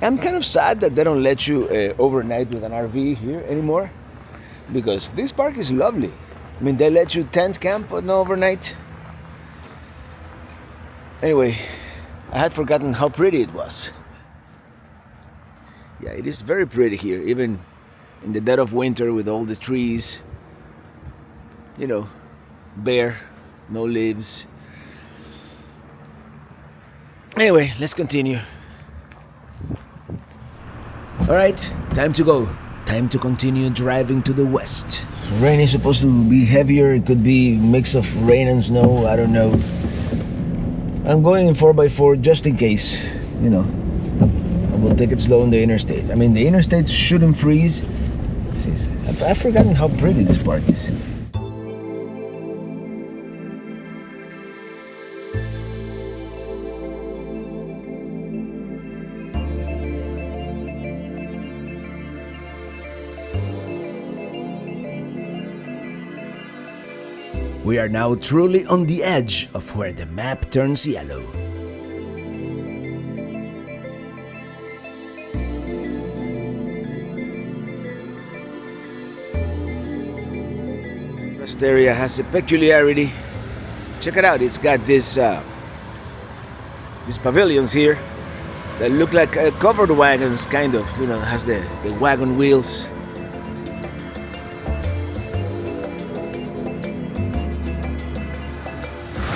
kind of sad that they don't let you overnight with an RV here anymore, because this park is lovely. I mean, they let you tent camp but no overnight. Anyway, I had forgotten how pretty it was. Yeah, it is very pretty here, even in the dead of winter with all the trees, you know, bare, no leaves. Anyway, let's continue. Alright, time to go. Time to continue driving to the west. Rain is supposed to be heavier. It could be a mix of rain and snow. I don't know. I'm going in 4x4 just in case, you know. I will take it slow on the interstate. I mean, the interstate shouldn't freeze. I've forgotten how pretty this park is. We are now truly on the edge of where the map turns yellow. This area has a peculiarity. Check it out. It's got these pavilions here that look like covered wagons, kind of. You know, has the wagon wheels.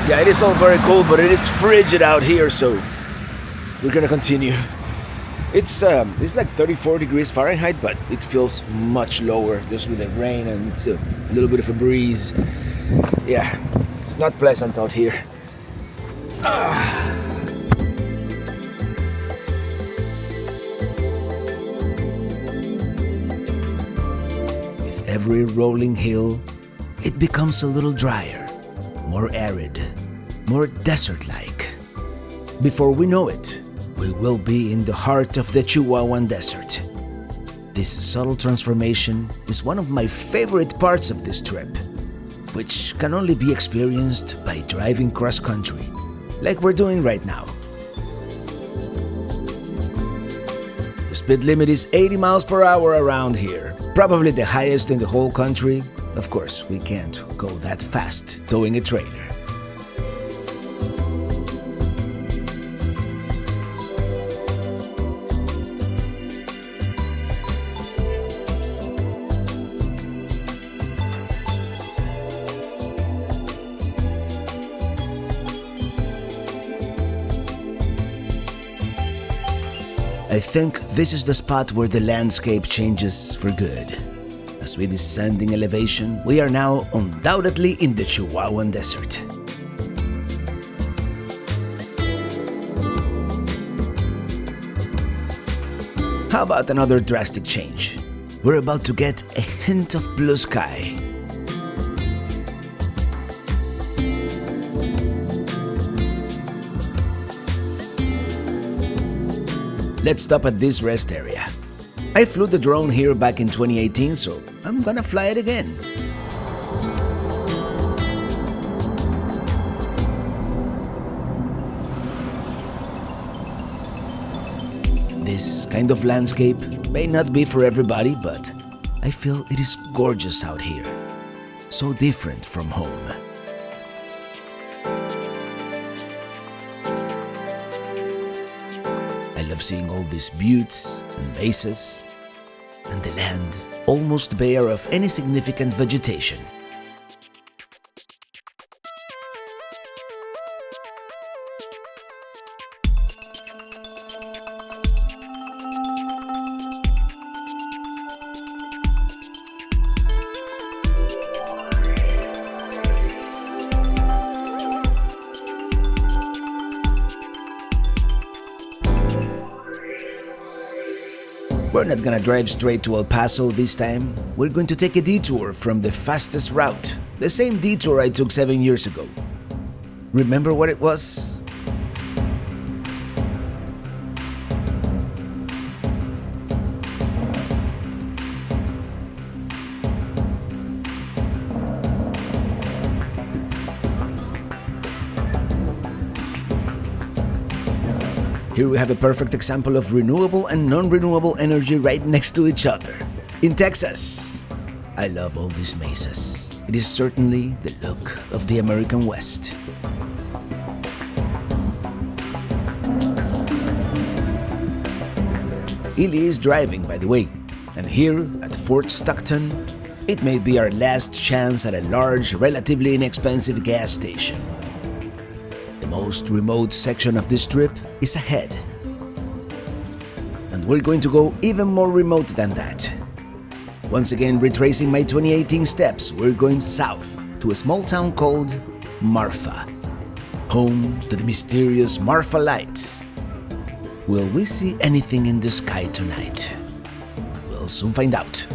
Yeah, it is all very cold, but it is frigid out here, so we're gonna continue. It's like 34 degrees Fahrenheit, but it feels much lower just with the rain and it's a little bit of a breeze. Yeah, it's not pleasant out here. With every rolling hill, it becomes a little drier, more arid, more desert-like. Before we know it, we will be in the heart of the Chihuahuan Desert. This subtle transformation is one of my favorite parts of this trip, which can only be experienced by driving cross-country, like we're doing right now. The speed limit is 80 miles per hour around here, probably the highest in the whole country. Of course, we can't go that fast towing a trailer. I think this is the spot where the landscape changes for good. As we descend in elevation, we are now undoubtedly in the Chihuahuan Desert. How about another drastic change? We're about to get a hint of blue sky. Let's stop at this rest area. I flew the drone here back in 2018, so I'm gonna fly it again. This kind of landscape may not be for everybody, but I feel it is gorgeous out here. So different from home. I love seeing all these buttes and mesas, and the land almost bare of any significant vegetation. We're not gonna drive straight to El Paso this time. We're going to take a detour from the fastest route, the same detour I took 7 years ago. Remember what it was? Here we have a perfect example of renewable and non-renewable energy right next to each other. In Texas, I love all these mesas. It is certainly the look of the American West. Ely is driving, by the way, and here at Fort Stockton, it may be our last chance at a large, relatively inexpensive gas station. The most remote section of this trip is ahead. And we're going to go even more remote than that. Once again, retracing my 2018 steps, we're going south to a small town called Marfa, home to the mysterious Marfa Lights. Will we see anything in the sky tonight? We'll soon find out.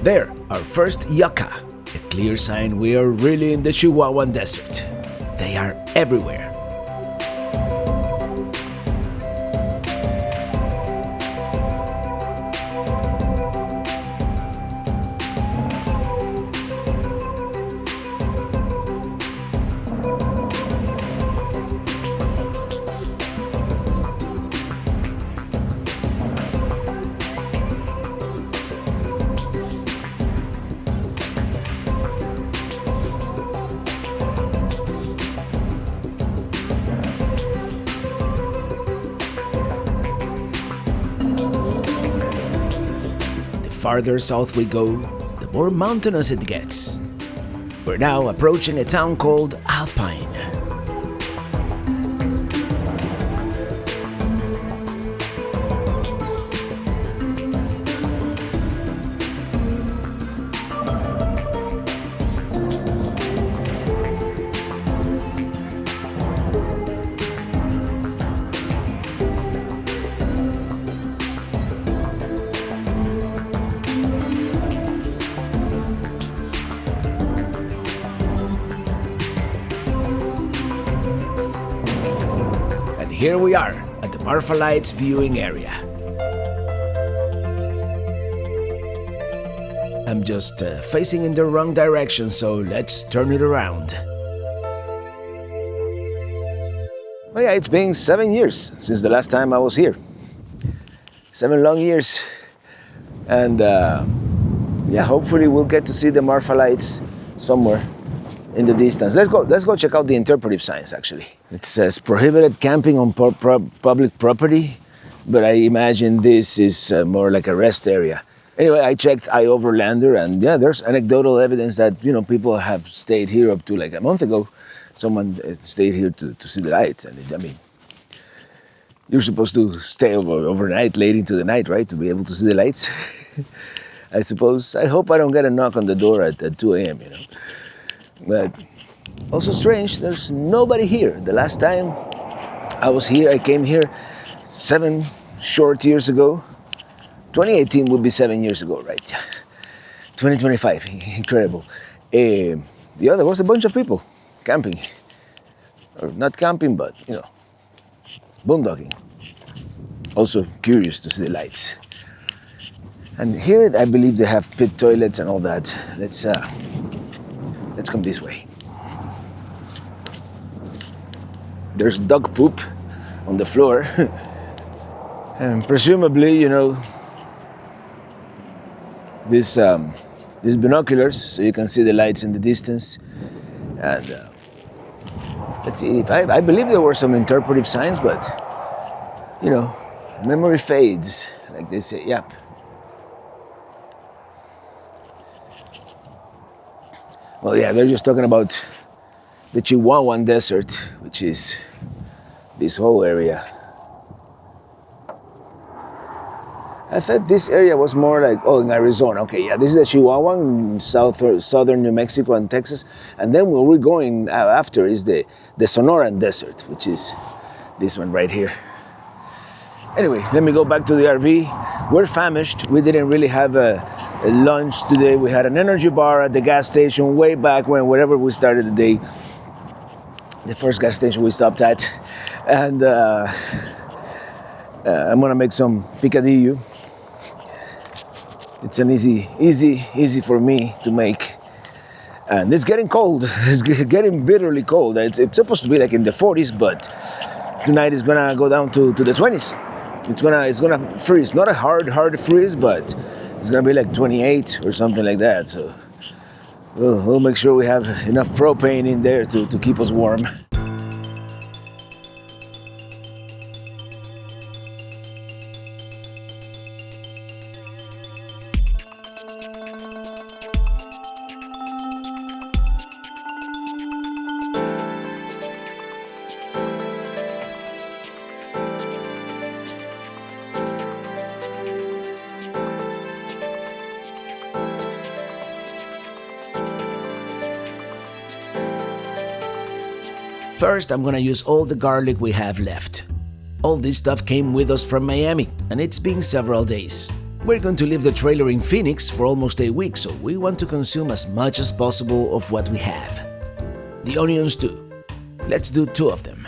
There, our first yucca, a clear sign we are really in the Chihuahuan desert. They are everywhere. Farther south we go, the more mountainous it gets. We're now approaching a town called Alpine. Here we are at the Marfa Lights viewing area. I'm just facing in the wrong direction, so let's turn it around. Oh yeah, it's been 7 years since the last time I was here. 7 long years. And yeah, hopefully we'll get to see the Marfa Lights somewhere in the distance. Let's go check out the interpretive signs actually. It says prohibited camping on public property, but I imagine this is more like a rest area. Anyway, I checked iOverlander, and yeah, there's anecdotal evidence that, you know, people have stayed here up to like a month ago. Someone stayed here to see the lights, and I mean, you're supposed to stay overnight, late into the night, right, to be able to see the lights. I suppose. I hope I don't get a knock on the door at 2 a.m., you know. But also strange, there's nobody here. The last time I was here, I came here 7 short years ago. 2018 would be 7 years ago, right? 2025, incredible. Yeah, there was a bunch of people camping. Or not camping, but, you know, boondocking. Also curious to see the lights. And here, I believe they have pit toilets and all that. Let's come this way. There's dog poop on the floor. And presumably, you know, these binoculars, so you can see the lights in the distance. And let's see, if I believe there were some interpretive signs, but, you know, memory fades, like they say, yep. Well, yeah, they're just talking about the Chihuahuan Desert, which is this whole area. I thought this area was more like, oh, in Arizona. Okay, yeah, this is the Chihuahuan, southern New Mexico and Texas. And then where we're going after is the Sonoran Desert, which is this one right here. Anyway, let me go back to the RV. We're famished. We didn't really have a lunch today. We had an energy bar at the gas station way back when, wherever we started the day. The first gas station we stopped at. And I'm gonna make some picadillo. It's an easy for me to make. And it's getting cold. It's getting bitterly cold. It's supposed to be like in the 40s, but tonight it's gonna go down to the 20s. It's gonna freeze. Not a hard freeze, but it's gonna be like 28 or something like that. So we'll make sure we have enough propane in there to keep us warm. First, I'm gonna use all the garlic we have left. All this stuff came with us from Miami, and it's been several days. We're going to leave the trailer in Phoenix for almost a week, so we want to consume as much as possible of what we have. The onions too. Let's do 2 of them.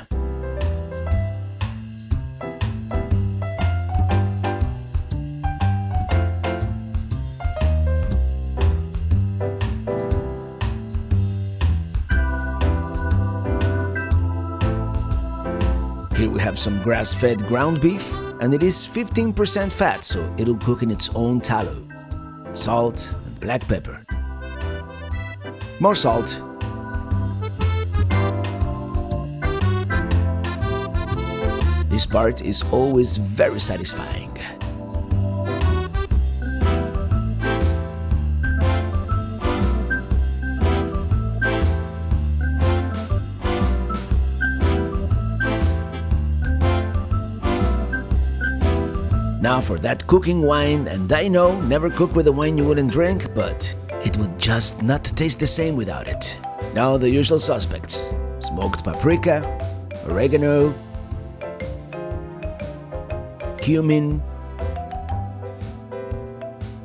Here we have some grass-fed ground beef, and it is 15% fat, so it'll cook in its own tallow. Salt and black pepper. More salt. This part is always very satisfying. Now for that cooking wine, and I know, never cook with a wine you wouldn't drink, but it would just not taste the same without it. Now the usual suspects: smoked paprika, oregano, cumin,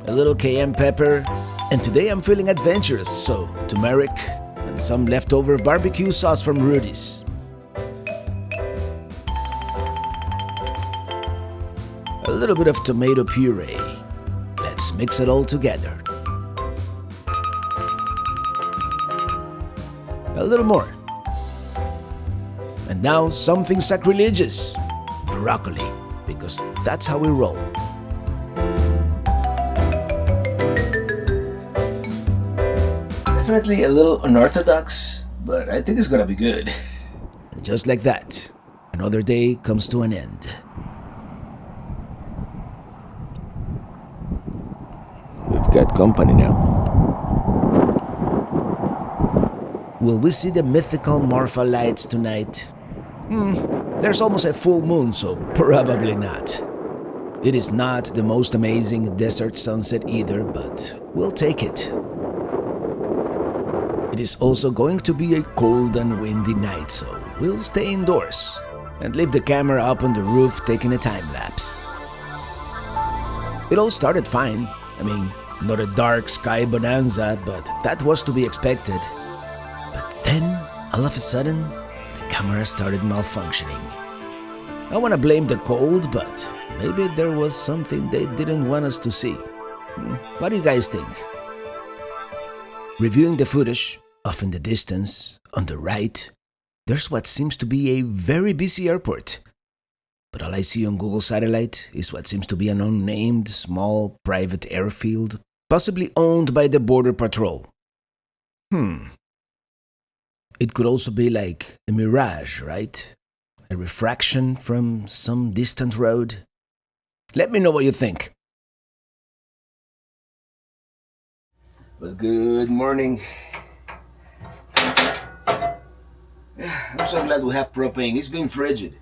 a little cayenne pepper, and today I'm feeling adventurous, so turmeric and some leftover barbecue sauce from Rudy's. A little bit of tomato puree. Let's mix it all together. A little more. And now something sacrilegious. Broccoli, because that's how we roll. Definitely a little unorthodox, but I think it's gonna be good. And just like that, another day comes to an end. Got company now. Will we see the mythical Marfa Lights tonight? There's almost a full moon, so probably not. It is not the most amazing desert sunset either, but we'll take it. It is also going to be a cold and windy night, so we'll stay indoors and leave the camera up on the roof taking a time lapse. It all started fine. I mean, not a dark sky bonanza, but that was to be expected. But then, all of a sudden, the camera started malfunctioning. I wanna blame the cold, but maybe there was something they didn't want us to see. What do you guys think? Reviewing the footage, off in the distance, on the right, there's what seems to be a very busy airport. But all I see on Google Satellite is what seems to be an unnamed, small, private airfield, possibly owned by the Border Patrol. It could also be like a mirage, right? A refraction from some distant road. Let me know what you think. Well, good morning. I'm so glad we have propane. It's been frigid.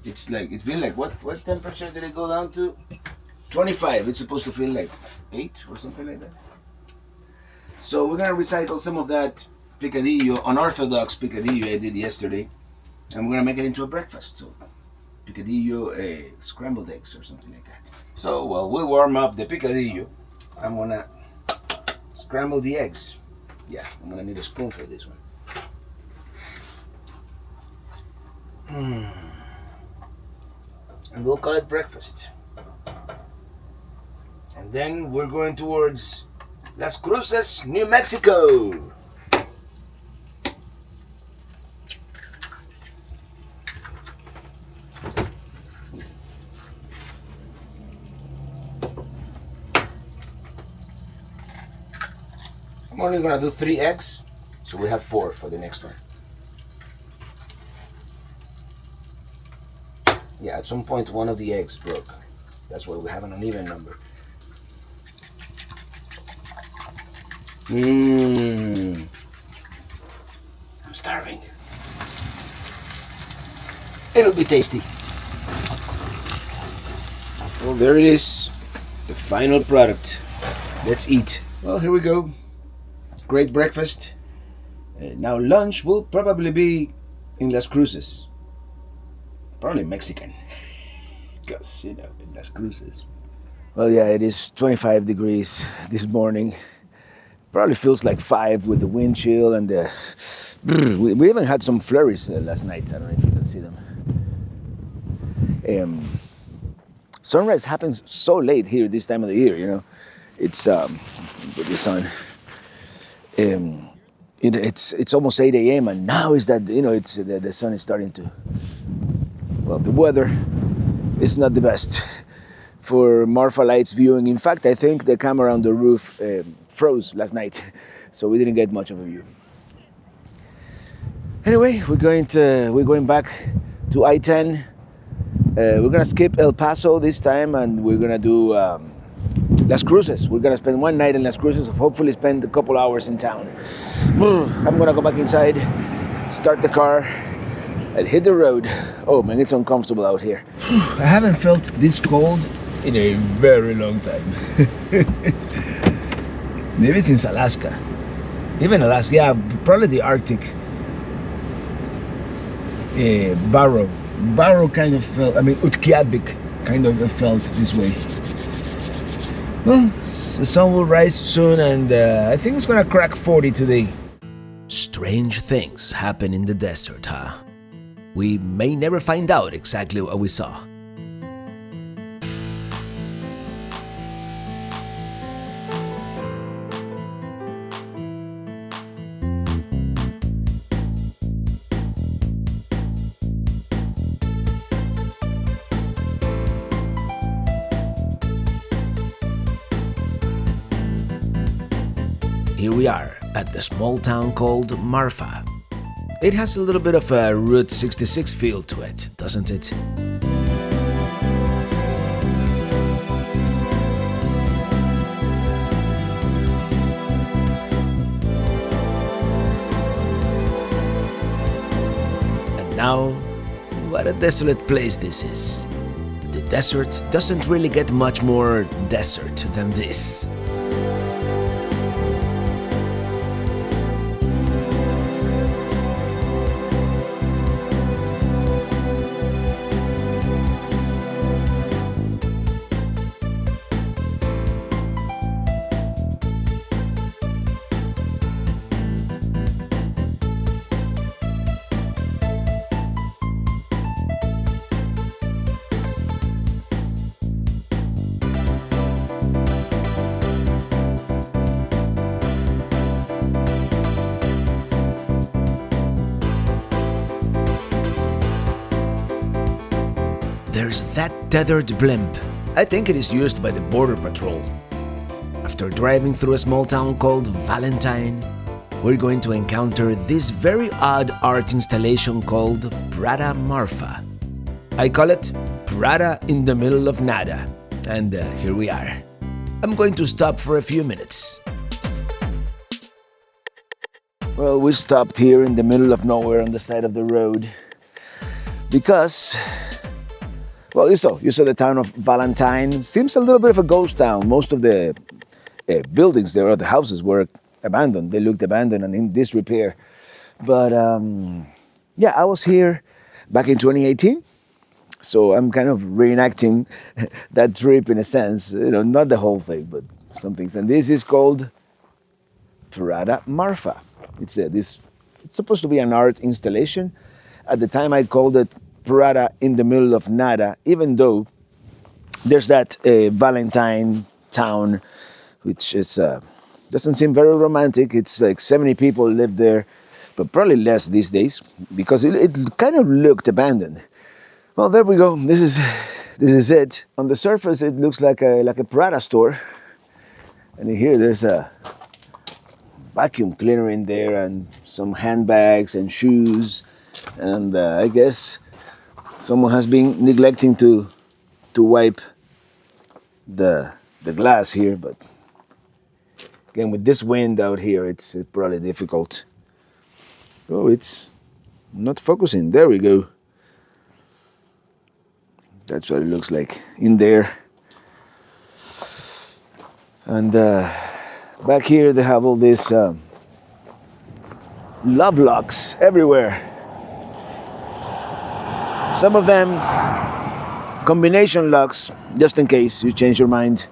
It's been like what temperature did it go down to? 25. It's supposed to feel like 8 or something like that. So we're gonna recycle some of that picadillo, unorthodox picadillo I did yesterday, and we're gonna make it into a breakfast. So picadillo, scrambled eggs or something like that. So while we warm up the picadillo, I'm gonna scramble the eggs. Yeah, I'm gonna need a spoon for this one. And we'll call it breakfast. And then we're going towards Las Cruces, New Mexico. only gonna do 3 eggs, so we have 4 for the next one. Yeah, at some point one of the eggs broke. That's why we have an uneven number. I'm starving. It'll be tasty. Well, there it is. The final product. Let's eat. Well, here we go. Great breakfast. Now lunch will probably be in Las Cruces. Probably Mexican. Because, you know, in Las Cruces. Well, yeah, it is 25 degrees this morning. Probably feels like 5 with the wind chill and the... We even had some flurries last night. I don't know if you can see them. Sunrise happens so late here this time of the year, you know. It's put this on. It's almost 8 a.m. and now is that, you know, it's the sun is starting to... Well, the weather is not the best for Marfa Lights viewing. In fact, I think the camera on the roof froze last night, so we didn't get much of a view. Anyway, we're going back to I-10. We're gonna skip El Paso this time, and we're gonna do Las Cruces. We're gonna spend one night in Las Cruces, hopefully spend a couple hours in town. I'm gonna go back inside, start the car, and hit the road. Oh man, it's uncomfortable out here. I haven't felt this cold in a very long time. Maybe since Alaska. Even Alaska, yeah, probably the Arctic. Barrow kind of felt, I mean, Utqiagvik kind of felt this way. Well, the sun will rise soon, and I think it's gonna crack 40 today. Strange things happen in the desert, huh? We may never find out exactly what we saw. Here we are at the small town called Marfa. It has a little bit of a Route 66 feel to it, doesn't it? And now, what a desolate place this is. The desert doesn't really get much more desert than this. There's that tethered blimp. I think it is used by the Border Patrol. After driving through a small town called Valentine, we're going to encounter this very odd art installation called Prada Marfa. I call it Prada in the middle of nada, and here we are. I'm going to stop for a few minutes. Well, we stopped here in the middle of nowhere on the side of the road because, well, you saw the town of Valentine. Seems a little bit of a ghost town. Most of the buildings there, or the houses, were abandoned. They looked abandoned and in disrepair. But yeah, I was here back in 2018. So I'm kind of reenacting that trip in a sense. You know, not the whole thing, but some things. And this is called Prada Marfa. It's supposed to be an art installation. At the time I called it Prada in the middle of nada, even though there's that Valentine town, which is doesn't seem very romantic. It's like 70 people live there, but probably less these days because it kind of looked abandoned. Well, there we go. This is it. On the surface, it looks like a Prada store, and here there's a vacuum cleaner in there and some handbags and shoes. And I guess someone has been neglecting to wipe the glass here, but again, with this wind out here, it's probably difficult. Oh, it's not focusing. There we go. That's what it looks like in there. And back here they have all these love locks everywhere. Some of them combination locks, just in case you change your mind.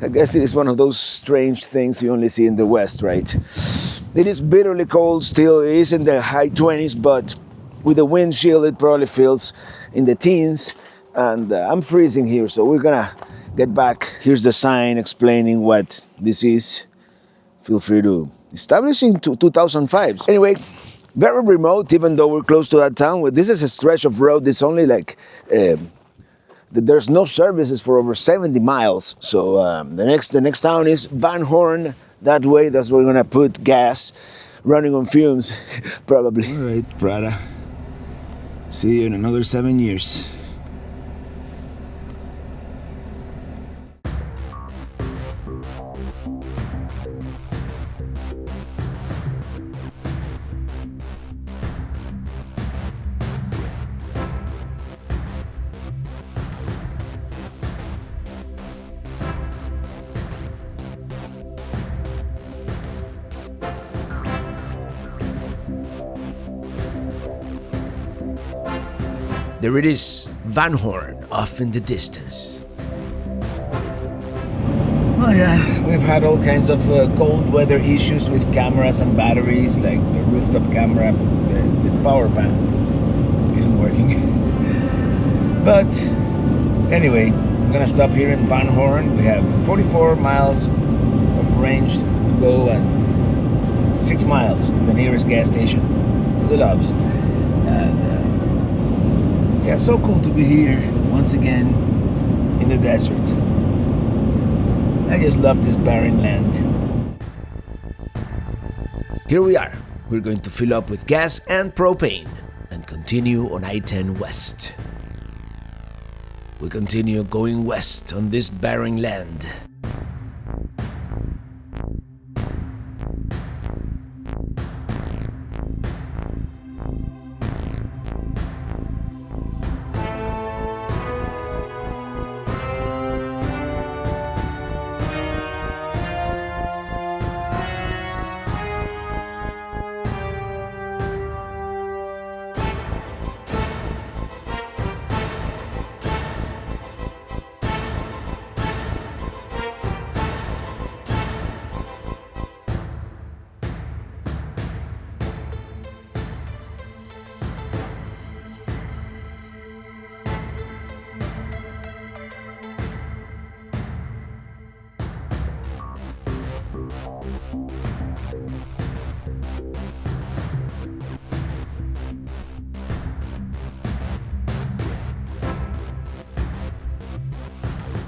I guess it is one of those strange things you only see in the West, right? It is bitterly cold still. It is in the high 20s, but with the windshield, it probably feels in the teens. And I'm freezing here, so we're gonna get back. Here's the sign explaining what this is. Feel free to establish in 2005. Anyway, very remote, even though we're close to that town. This is a stretch of road. It's only like there's no services for over 70 miles. So the next town is Van Horn. That way, that's where we're gonna put gas, running on fumes, probably. All right, Prada. See you in another 7 years. There it is, Van Horn, off in the distance. Oh yeah, we've had all kinds of cold weather issues with cameras and batteries, like the rooftop camera, the power bank isn't working. But anyway, we're gonna stop here in Van Horn. We have 44 miles of range to go and 6 miles to the nearest gas station, to the Loves. And yeah, so cool to be here once again in the desert. I just love this barren land. Here we are. We're going to fill up with gas and propane and continue on I-10 west. We continue going west on this barren land.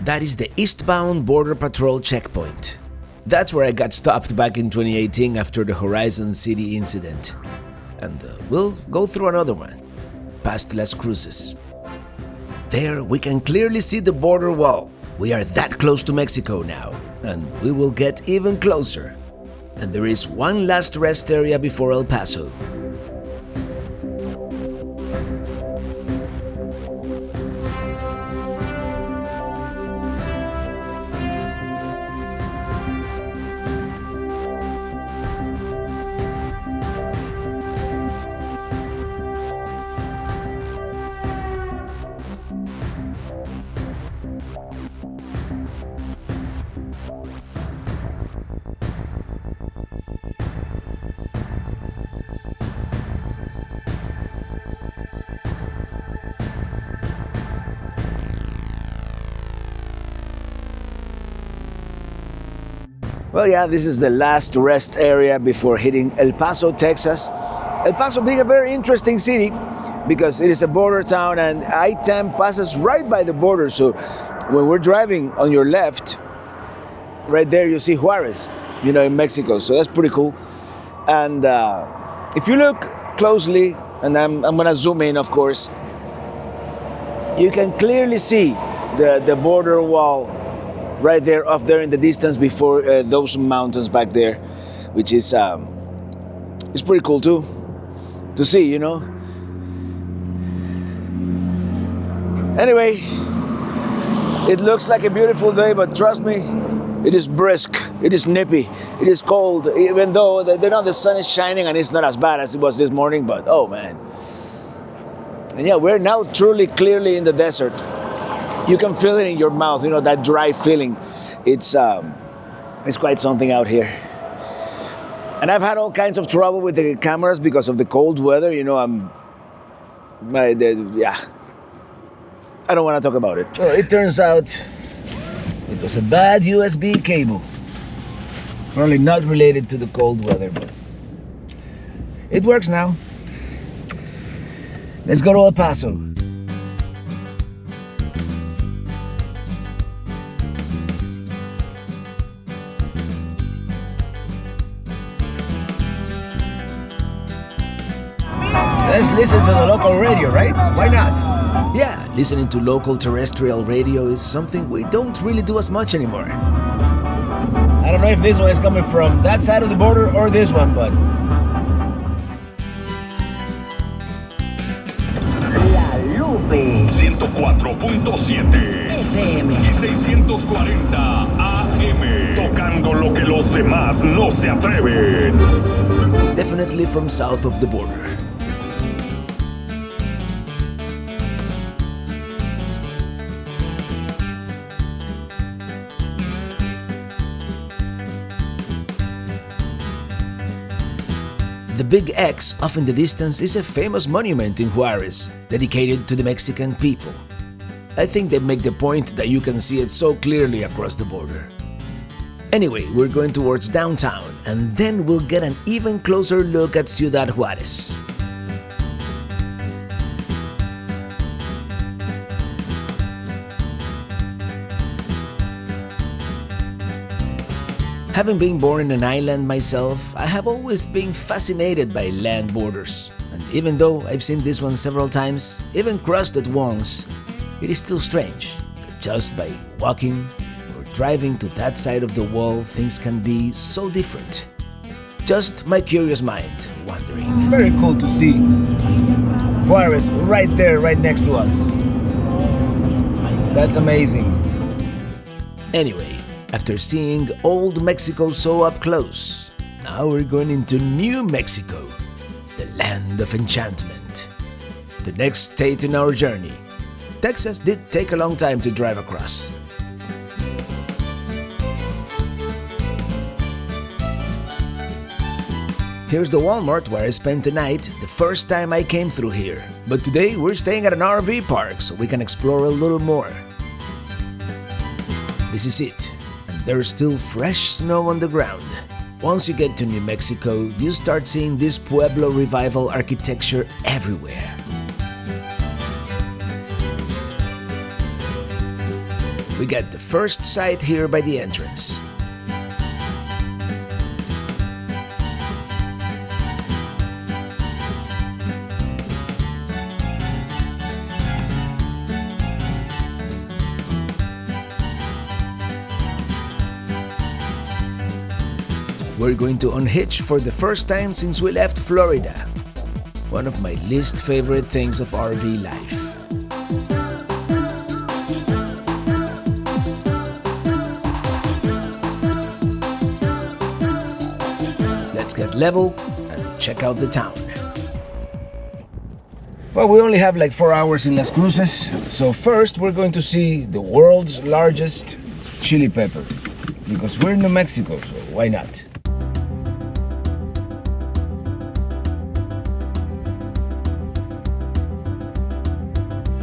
That is the eastbound Border Patrol checkpoint. That's where I got stopped back in 2018 after the Horizon City incident. And we'll go through another one, past Las Cruces. There we can clearly see the border wall. We are that close to Mexico now, and we will get even closer. And there is one last rest area before El Paso. Well, yeah, this is the last rest area before hitting El Paso, Texas. El Paso being a very interesting city. because it is a border town, and I-10 passes right by the border. So when we're driving on your left, right there you see Juarez, in Mexico. So that's pretty cool. And if you look closely, and I'm gonna zoom in, of course, you can clearly see the border wall right there, off there in the distance, before those mountains back there, which is it's pretty cool too to see, Anyway, it looks like a beautiful day, but trust me, it is brisk, it is nippy, it is cold, even though the sun is shining and it's not as bad as it was this morning, but oh man. And yeah, we're now truly, clearly in the desert. You can feel it in your mouth, that dry feeling. It's quite something out here. And I've had all kinds of trouble with the cameras because of the cold weather. I don't want to talk about it. So it turns out it was a bad USB cable. Probably not related to the cold weather, but it works now. Let's go to El Paso. Let's listen to the local radio, right? Why not? Yeah, listening to local terrestrial radio is something we don't really do as much anymore. I don't know if this one is coming from that side of the border or this one, but... La Lupe 104.7 FM y 640 AM, tocando lo que los demás no se atreven. Definitely from south of the border. The Big X off in the distance is a famous monument in Juarez, dedicated to the Mexican people. I think they make the point that you can see it so clearly across the border. Anyway, we're going towards downtown, and then we'll get an even closer look at Ciudad Juarez. Having been born in an island myself, I have always been fascinated by land borders. And even though I've seen this one several times, even crossed it once, it is still strange that just by walking or driving to that side of the wall, things can be so different. Just my curious mind wondering. Very cool to see Juarez right there, right next to us. That's amazing. Anyway, after seeing Old Mexico so up close, now we're going into New Mexico, the land of enchantment. The next state in our journey. Texas did take a long time to drive across. Here's the Walmart where I spent the night the first time I came through here. But today we're staying at an RV park so we can explore a little more. This is it. There's still fresh snow on the ground. Once you get to New Mexico, you start seeing this Pueblo revival architecture everywhere. We got the first site here by the entrance. We're going to unhitch for the first time since we left Florida. One of my least favorite things of RV life. Let's get level and check out the town. Well, we only have like 4 hours in Las Cruces. So first we're going to see the world's largest chili pepper. Because we're in New Mexico, so why not?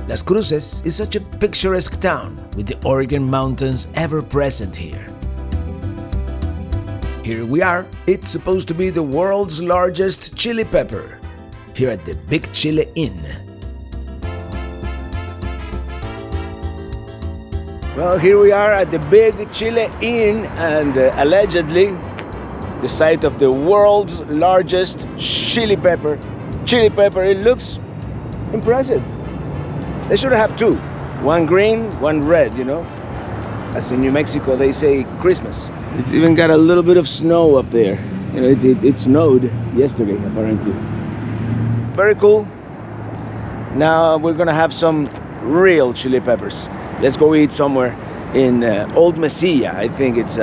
Las Cruces is such a picturesque town with the Oregon mountains ever present here. Here we are, it's supposed to be the world's largest chili pepper, here at the Big Chile Inn, Well, here we are at the Big Chile Inn, and allegedly the site of the world's largest chili pepper. It looks impressive. They should have two. One green, one red, you know. As in New Mexico, they say Christmas. It's even got a little bit of snow up there. You know, it snowed yesterday, apparently. Very cool. Now we're gonna have some real chili peppers. Let's go eat somewhere in Old Mesilla. I think it's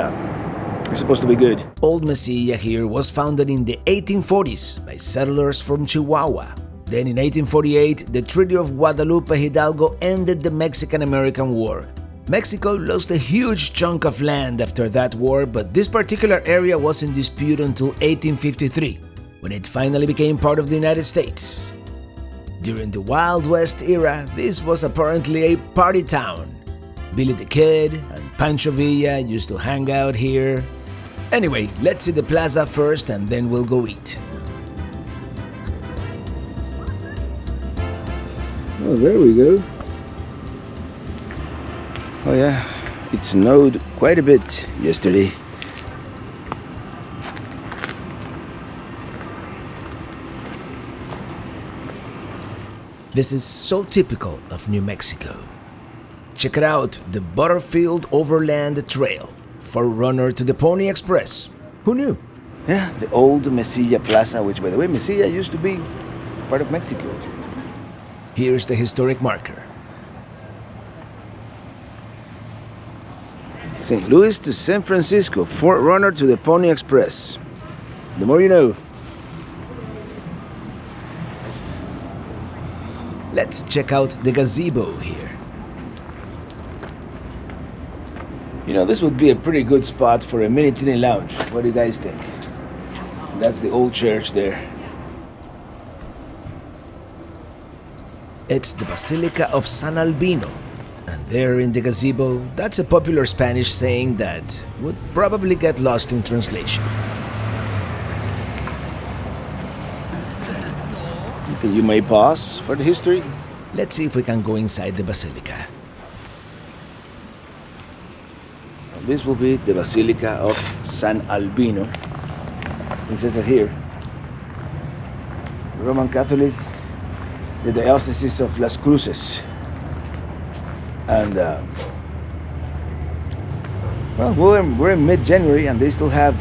supposed to be good. Old Mesilla here was founded in the 1840s by settlers from Chihuahua. Then in 1848, the Treaty of Guadalupe Hidalgo ended the Mexican-American War. Mexico lost a huge chunk of land after that war, but this particular area was in dispute until 1853, when it finally became part of the United States. During the Wild West era, this was apparently a party town. Billy the Kid and Pancho Villa used to hang out here. Anyway, let's see the plaza first and then we'll go eat. Oh, there we go. Oh yeah, it snowed quite a bit yesterday. This is so typical of New Mexico. Check it out, the Butterfield Overland Trail, forerunner to the Pony Express. Who knew? Yeah, the old Mesilla Plaza, which by the way, Mesilla used to be part of Mexico. Here's the historic marker. St. Louis to San Francisco, forerunner to the Pony Express. The more you know. Let's check out the gazebo here. You know, this would be a pretty good spot for a mini teeny lounge. What do you guys think? That's the old church there. It's the Basilica of San Albino. And there in the gazebo, that's a popular Spanish saying that would probably get lost in translation. Okay, you may pause for the history. Let's see if we can go inside the basilica. This will be the Basilica of San Albino. It says it here. Roman Catholic, the Diocese of Las Cruces. And well, we're in mid-January and they still have,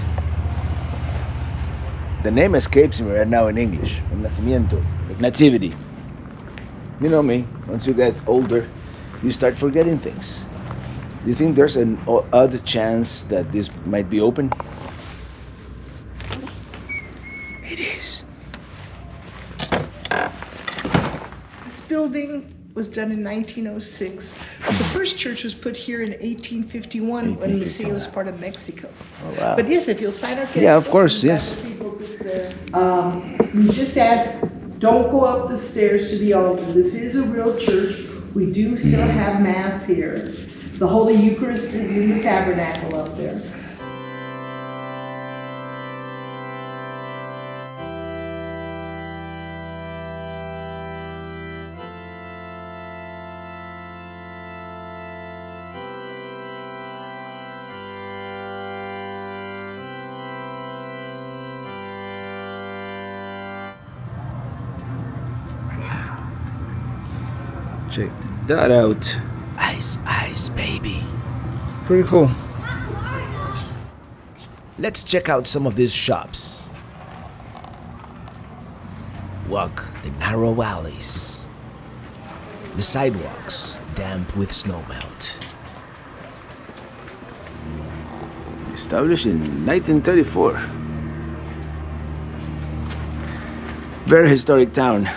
the name escapes me right now in English, el nacimiento, the nativity. You know me, once you get older, you start forgetting things. Do you think there's an odd chance that this might be open? It is. This building was done in 1906. The first church was put here in 1851 when Mesilla was part of Mexico. Oh, wow. But yes, if you'll sign our guest Yeah, of book, course, we've got yes. the people book there. We just ask, don't go up the stairs to the altar. This is a real church. We do still have Mass here. The Holy Eucharist is in the tabernacle up there. Check that out. Ice, ice, baby. Pretty cool. Let's check out some of these shops. Walk the narrow alleys. The sidewalks damp with snowmelt. Established in 1934. Very historic town,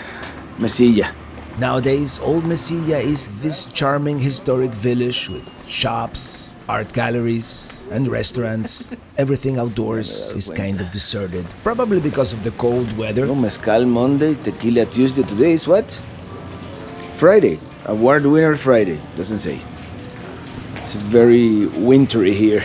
Mesilla. Nowadays, Old Mesilla is this charming historic village with shops, art galleries, and restaurants. Everything outdoors is kind of deserted, probably because of the cold weather. No, Mezcal Monday, Tequila Tuesday. Today is what? Friday. Award winner Friday. Doesn't say. It's very wintry here.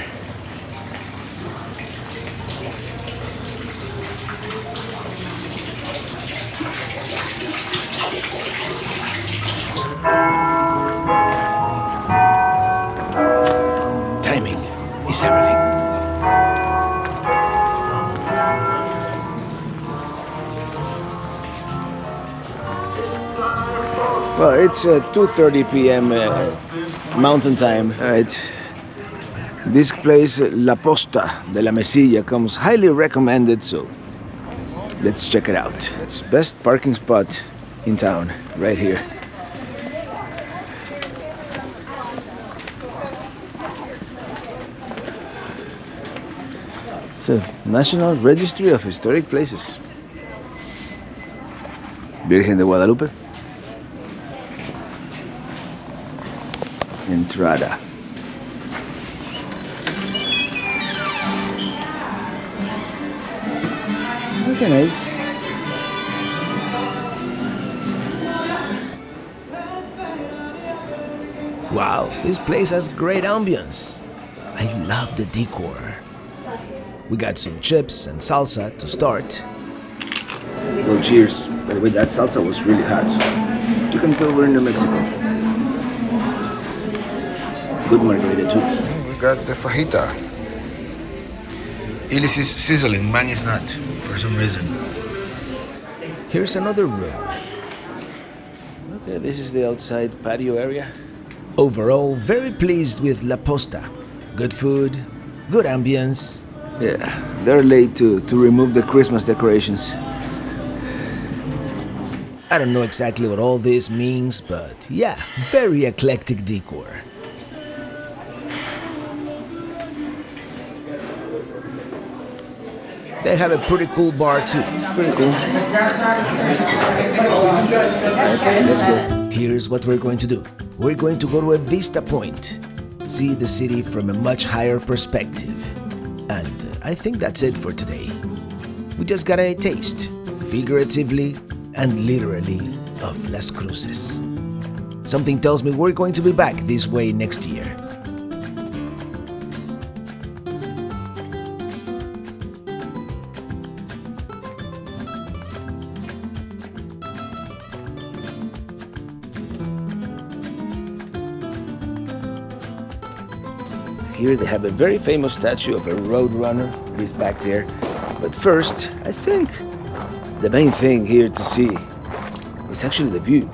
is everything. Well, it's 2:30 p.m. Mountain Time. All right. This place, La Posta de la Mesilla, comes highly recommended, so let's check it out. It's best parking spot in town, right here. It's a National Registry of Historic Places. Virgen de Guadalupe. Entrada. Okay, nice. Wow, this place has great ambience. I love the decor. We got some chips and salsa to start. Well, cheers. By the way, that salsa was really hot. You can tell we're in New Mexico. Good margarita too. We got the fajita. Ilis is sizzling, mine is not, for some reason. Here's another room. Okay, this is the outside patio area. Overall, very pleased with La Posta. Good food, good ambience. Yeah, they're late to remove the Christmas decorations. I don't know exactly what all this means, but yeah, very eclectic decor. They have a pretty cool bar too. Pretty cool. Okay, let's go. Here's what we're going to do. We're going to go to a vista point, see the city from a much higher perspective. And I think that's it for today. We just got a taste, figuratively and literally, of Las Cruces. Something tells me we're going to be back this way next year. Here they have a very famous statue of a road runner. It is back there. But first, I think the main thing here to see is actually the view.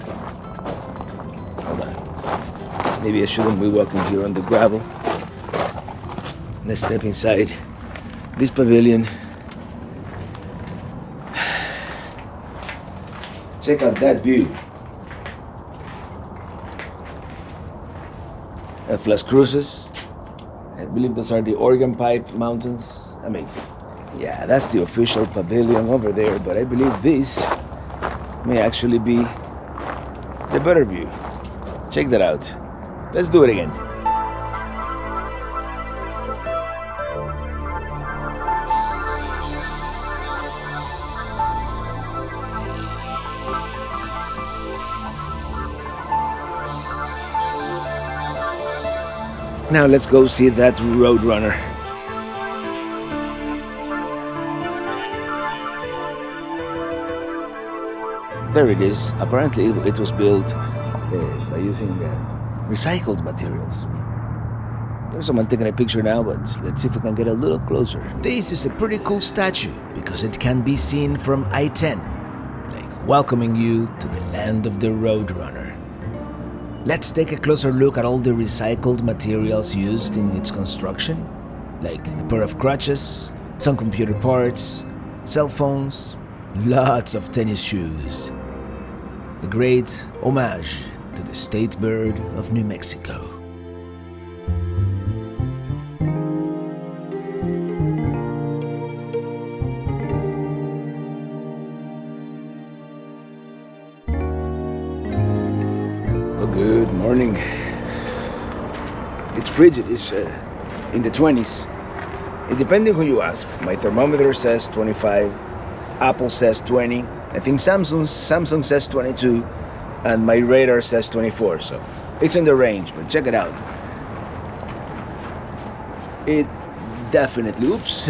Hold on. Maybe I shouldn't be walking here on the gravel. Let's step inside this pavilion. Check out that view of Las Cruces. I believe those are the Organ Pipe Mountains. I mean, yeah, that's the official pavilion over there, but I believe this may actually be the better view. Check that out. Let's do it again. Now let's go see that Roadrunner. There it is. Apparently it was built by using recycled materials. There's someone taking a picture now, but let's see if we can get a little closer. This is a pretty cool statue because it can be seen from I-10, like welcoming you to the land of the Roadrunner. Let's take a closer look at all the recycled materials used in its construction, like a pair of crutches, some computer parts, cell phones, lots of tennis shoes. A great homage to the state bird of New Mexico. Good morning. It's frigid. It's in the 20s. It depending who you ask. My thermometer says 25. Apple says 20. I think Samsung says 22, and my radar says 24. So it's in the range. But check it out. It definitely. Oops.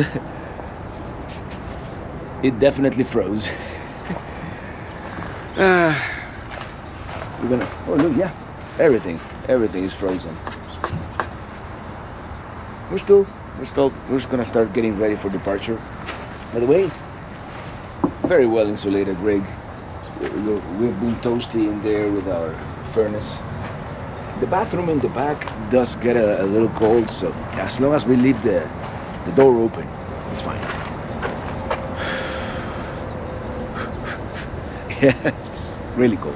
It definitely froze. We're gonna. Oh look, yeah. Everything is frozen. We're still we're just gonna start getting ready for departure. By the way, very well insulated rig. We've been toasty in there with our furnace. The bathroom in the back does get a little cold, so as long as we leave the door open, it's fine. Yeah, it's really cold.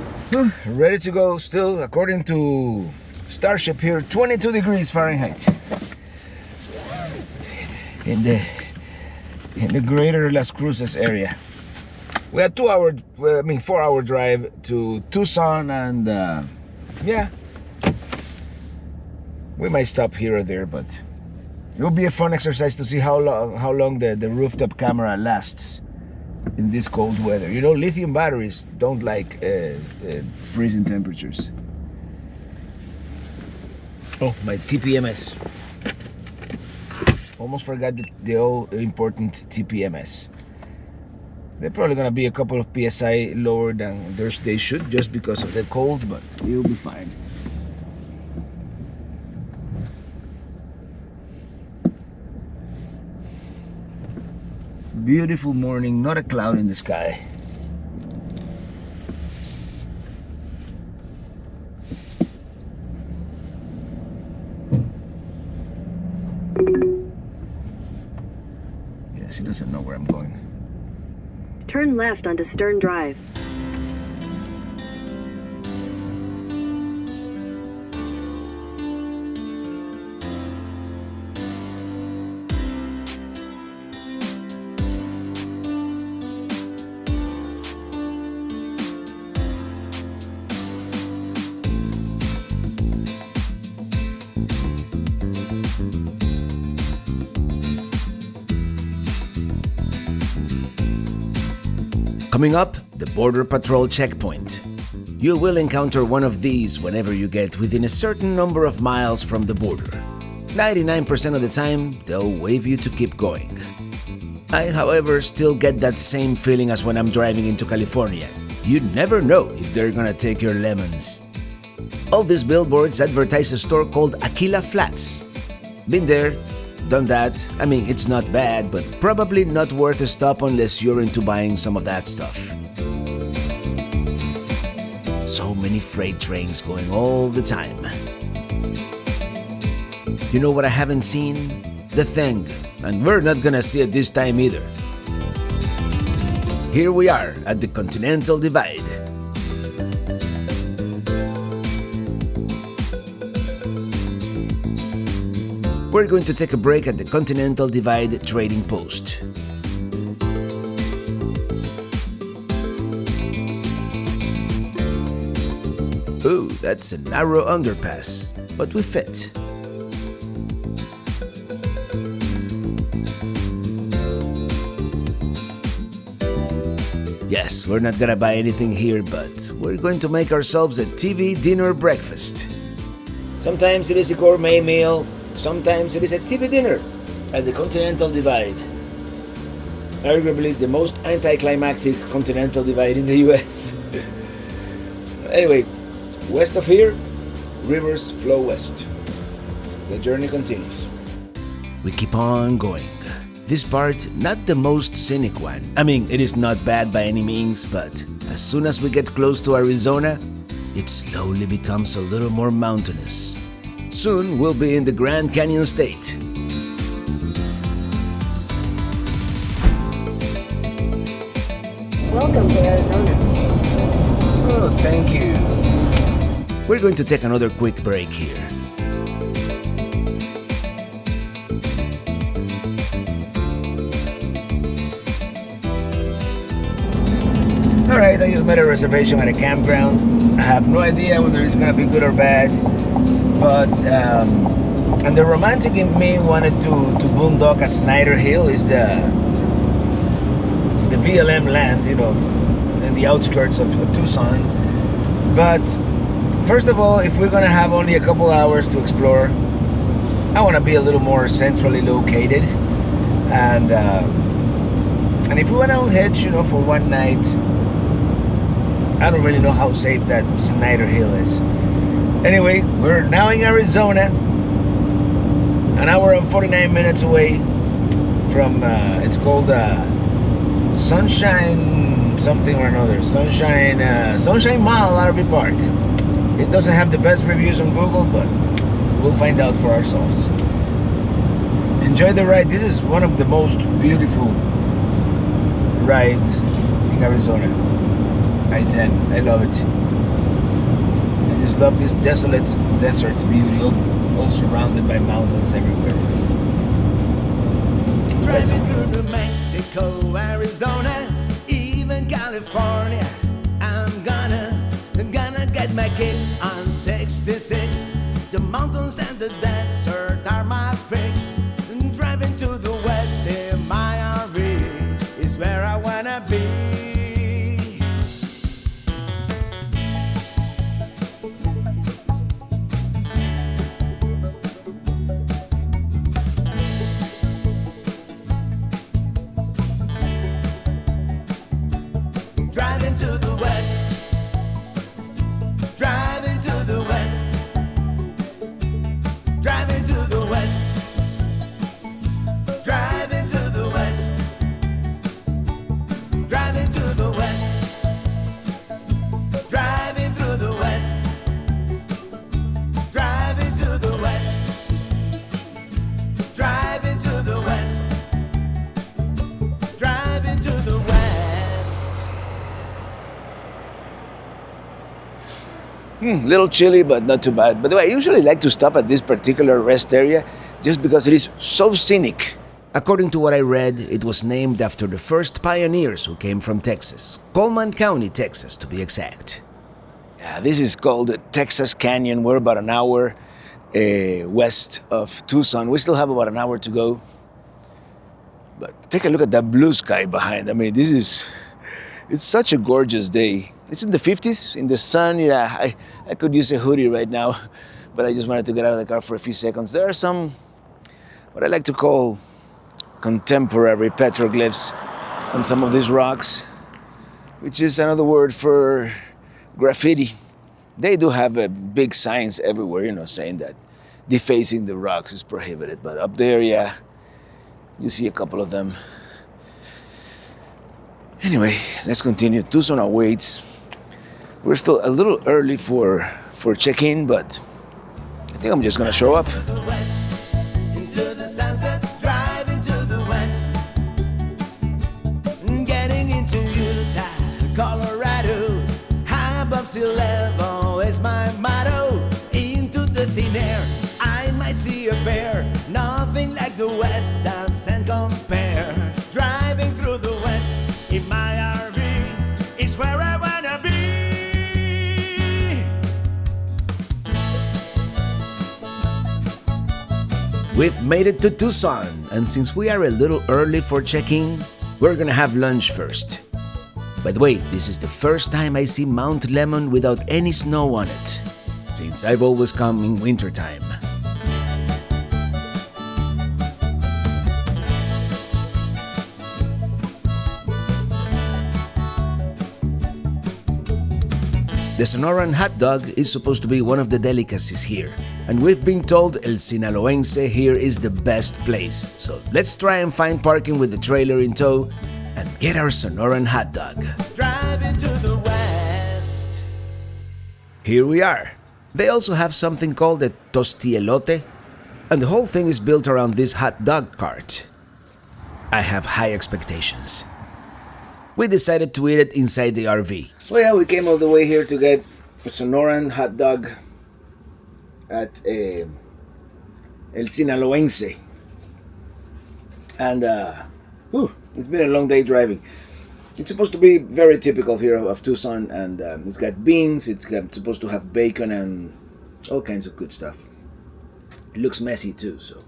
Ready to go still, according to Starship here, 22 degrees Fahrenheit. In the greater Las Cruces area. We had 4-hour drive to Tucson, and yeah, we might stop here or there, but it will be a fun exercise to see how long the rooftop camera lasts in this cold weather. You know, lithium batteries don't like freezing temperatures. Oh, my TPMS. Almost forgot the all important TPMS. They're probably gonna be a couple of PSI lower than they should, just because of the cold, but it'll be fine. Beautiful morning, not a cloud in the sky. Yes, he doesn't know where I'm going. Turn left onto Stern Drive. Coming up, the Border Patrol checkpoint. You will encounter one of these whenever you get within a certain number of miles from the border. 99% of the time, they'll wave you to keep going. I, however, still get that same feeling as when I'm driving into California. You never know if they're gonna take your lemons. All these billboards advertise a store called Aquila Flats. Been there, done that. I mean, it's not bad, but probably not worth a stop unless you're into buying some of that stuff. So many freight trains going all the time. You know what I haven't seen? The Thing, and we're not gonna see it this time either. Here we are at the Continental Divide. We're going to take a break at the Continental Divide trading post. Ooh, that's a narrow underpass, but we fit. Yes, we're not gonna buy anything here, but we're going to make ourselves a TV dinner breakfast. Sometimes it is a gourmet meal, sometimes it is a TV dinner at the Continental Divide. Arguably the most anticlimactic Continental Divide in the US. Anyway, west of here, rivers flow west. The journey continues. We keep on going. This part, not the most scenic one. I mean, it is not bad by any means, but as soon as we get close to Arizona, it slowly becomes a little more mountainous. Soon we'll be in the Grand Canyon State. Welcome to Arizona. Oh, thank you. We're going to take another quick break here. Alright, I just made a reservation at a campground. I have no idea whether it's gonna be good or bad, but and the romantic in me wanted to boondock at Snyder Hill. Is the BLM land, you know, in the outskirts of Tucson. But first of all, if we're gonna have only a couple hours to explore, I want to be a little more centrally located, and if we want to hitch, you know, for one night, I don't really know how safe that Snyder Hill is. Anyway, we're now in Arizona. an hour and 49 minutes away from, it's called Sunshine something or another. Sunshine Mall, RV Park. It doesn't have the best reviews on Google, but we'll find out for ourselves. Enjoy the ride. This is one of the most beautiful rides in Arizona. I-10. I love it. I just love this desolate desert beauty, all surrounded by mountains everywhere. Driving through New Mexico, Arizona, even California, I'm gonna get my kicks on 66. The mountains and the desert are my fix. Driving to the west in my RV is where I wanna be. Driving to the west, driving to the west, driving to the west, driving to the west, driving to the west, driving through the west, driving to the west, driving to the west, driving to the west. Little chilly, but not too bad. By the way, I usually like to stop at this particular rest area just because it is so scenic. According to what I read, it was named after the first pioneers who came from Texas, Coleman County, Texas, to be exact. Yeah, this is called the Texas Canyon. We're about an hour west of Tucson. We still have about an hour to go. But take a look at that blue sky behind. I mean, it's such a gorgeous day. It's in the 50s, in the sun. Yeah, I could use a hoodie right now, but I just wanted to get out of the car for a few seconds. There are some, what I like to call contemporary petroglyphs on some of these rocks, which is another word for graffiti. They do have big signs everywhere, saying that defacing the rocks is prohibited. But up there, yeah, you see a couple of them. Anyway, let's continue. Tucson awaits. We're still a little early for check-in, but I think I'm just gonna show up. To the west, into the sunset, driving to the west, getting into Utah, Colorado, high above sea level is my motto. Into the thin air, I might see a bear. Nothing like the west doesn't compare. Driving through the west in my RV is where I wanna be. We've made it to Tucson, and since we are a little early for check-in, we're gonna have lunch first. By the way, this is the first time I see Mount Lemmon without any snow on it, since I've always come in wintertime. The Sonoran hot dog is supposed to be one of the delicacies here, and we've been told El Sinaloense here is the best place. So let's try and find parking with the trailer in tow and get our Sonoran hot dog. Driving to the west. Here we are. They also have something called a tostielote, and the whole thing is built around this hot dog cart. I have high expectations. We decided to eat it inside the RV. Well, yeah, we came all the way here to get a Sonoran hot dog at El Sinaloense. And it's been a long day driving. It's supposed to be very typical here of Tucson, and it's got beans, it's supposed to have bacon and all kinds of good stuff. It looks messy too, so.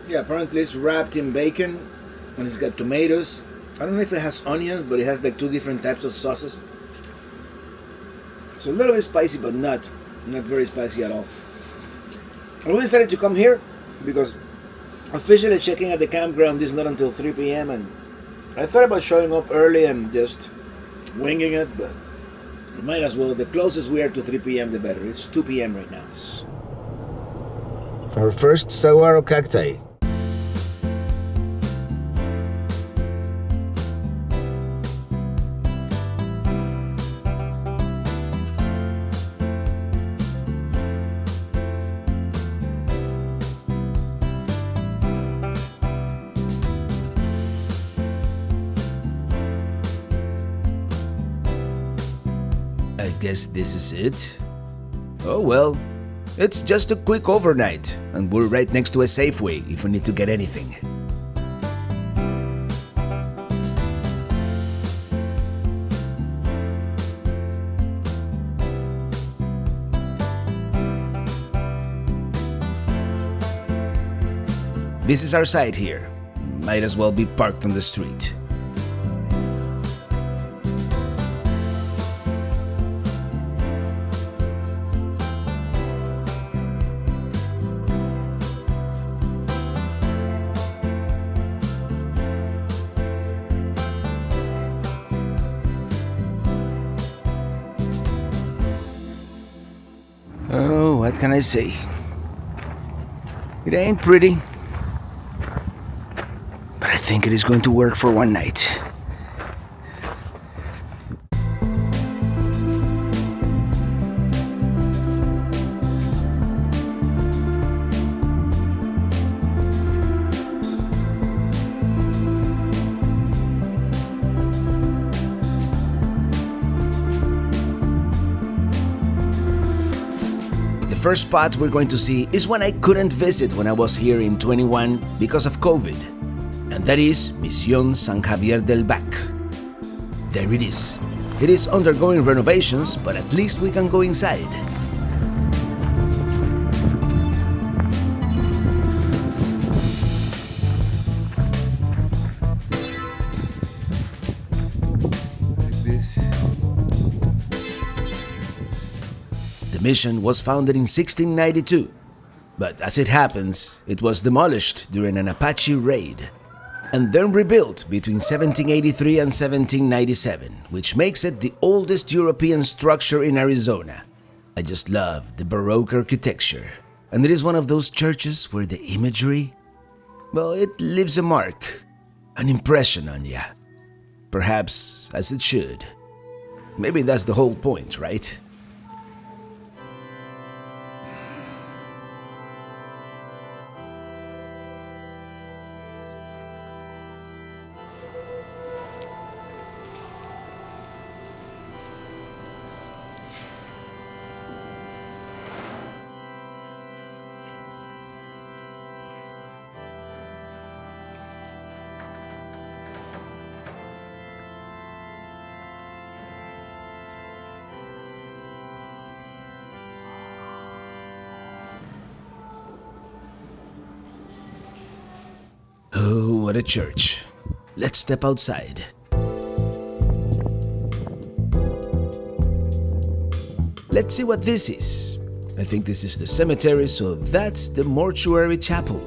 Yeah, apparently it's wrapped in bacon, and it's got tomatoes. I don't know if it has onions, but it has like two different types of sauces. So a little bit spicy, but not very spicy at all. And we decided to come here because officially checking at the campground is not until 3 p.m. and I thought about showing up early and just winging it, but Might as well. The closest we are to 3 p.m. the better. It's 2 p.m. right now. Our first saguaro cacti. I guess this is it. Oh well, it's just a quick overnight, and we're right next to a Safeway if we need to get anything. This is our site here. Might as well be parked on the street. Oh, what can I say? It ain't pretty, but I think it is going to work for one night. The first spot we're going to see is one I couldn't visit when I was here in 21 because of COVID, and that is Misión San Javier del Bac. There it is. It is undergoing renovations, but at least we can go inside. The mission was founded in 1692, but as it happens, it was demolished during an Apache raid, and then rebuilt between 1783 and 1797, which makes it the oldest European structure in Arizona. I just love the Baroque architecture, and it is one of those churches where the imagery, well, it leaves a mark, an impression on ya. Perhaps as it should. Maybe that's the whole point, right? Oh, what a church. Let's step outside. Let's see what this is. I think this is the cemetery, so that's the mortuary chapel.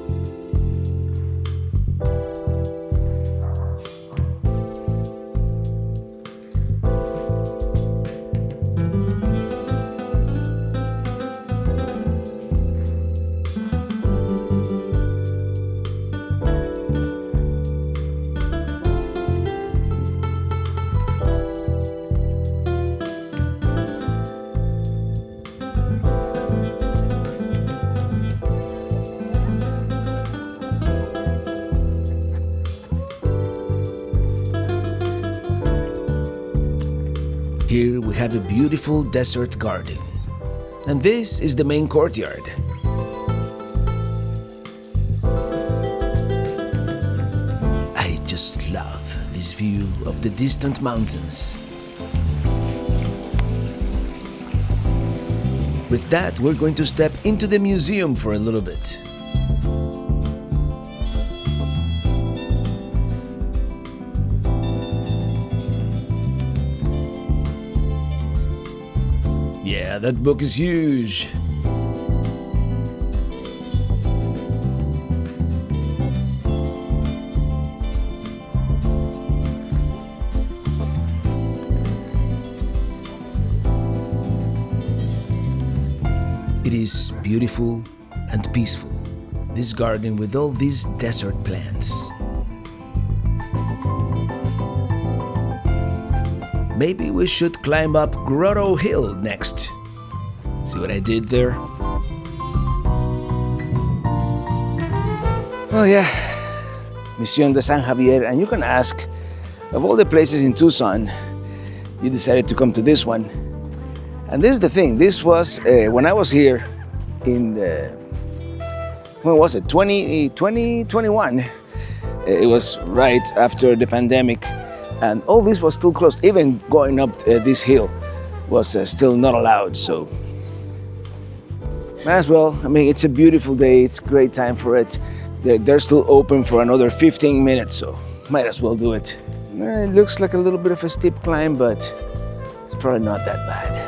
Here we have a beautiful desert garden, and this is the main courtyard. I just love this view of the distant mountains. With that, we're going to step into the museum for a little bit. Yeah, that book is huge. It is beautiful and peaceful, this garden with all these desert plants. Maybe we should climb up Grotto Hill next. See what I did there? Oh yeah, Mission de San Javier, and you can ask, of all the places in Tucson, you decided to come to this one. And this is the thing, this was, when I was here in the, when was it, 2021, it was right after the pandemic, and all this was still closed. Even going up this hill was still not allowed, so might as well. I mean, it's a beautiful day, it's a great time for it. They're still open for another 15 minutes, so might as well do it. It looks like a little bit of a steep climb, but it's probably not that bad.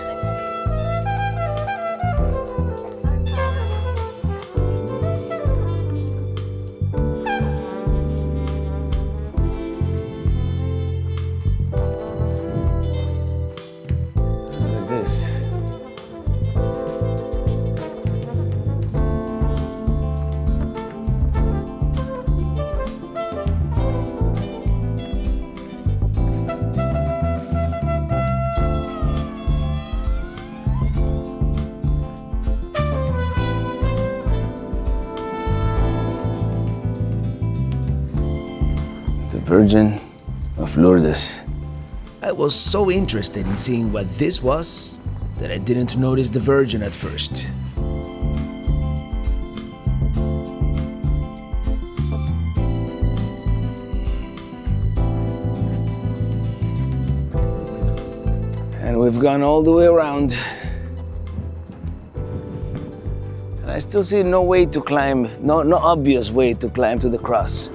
Virgin of Lourdes. I was so interested in seeing what this was that I didn't notice the Virgin at first. And we've gone all the way around. And I still see no way to climb, no obvious way to climb to the cross.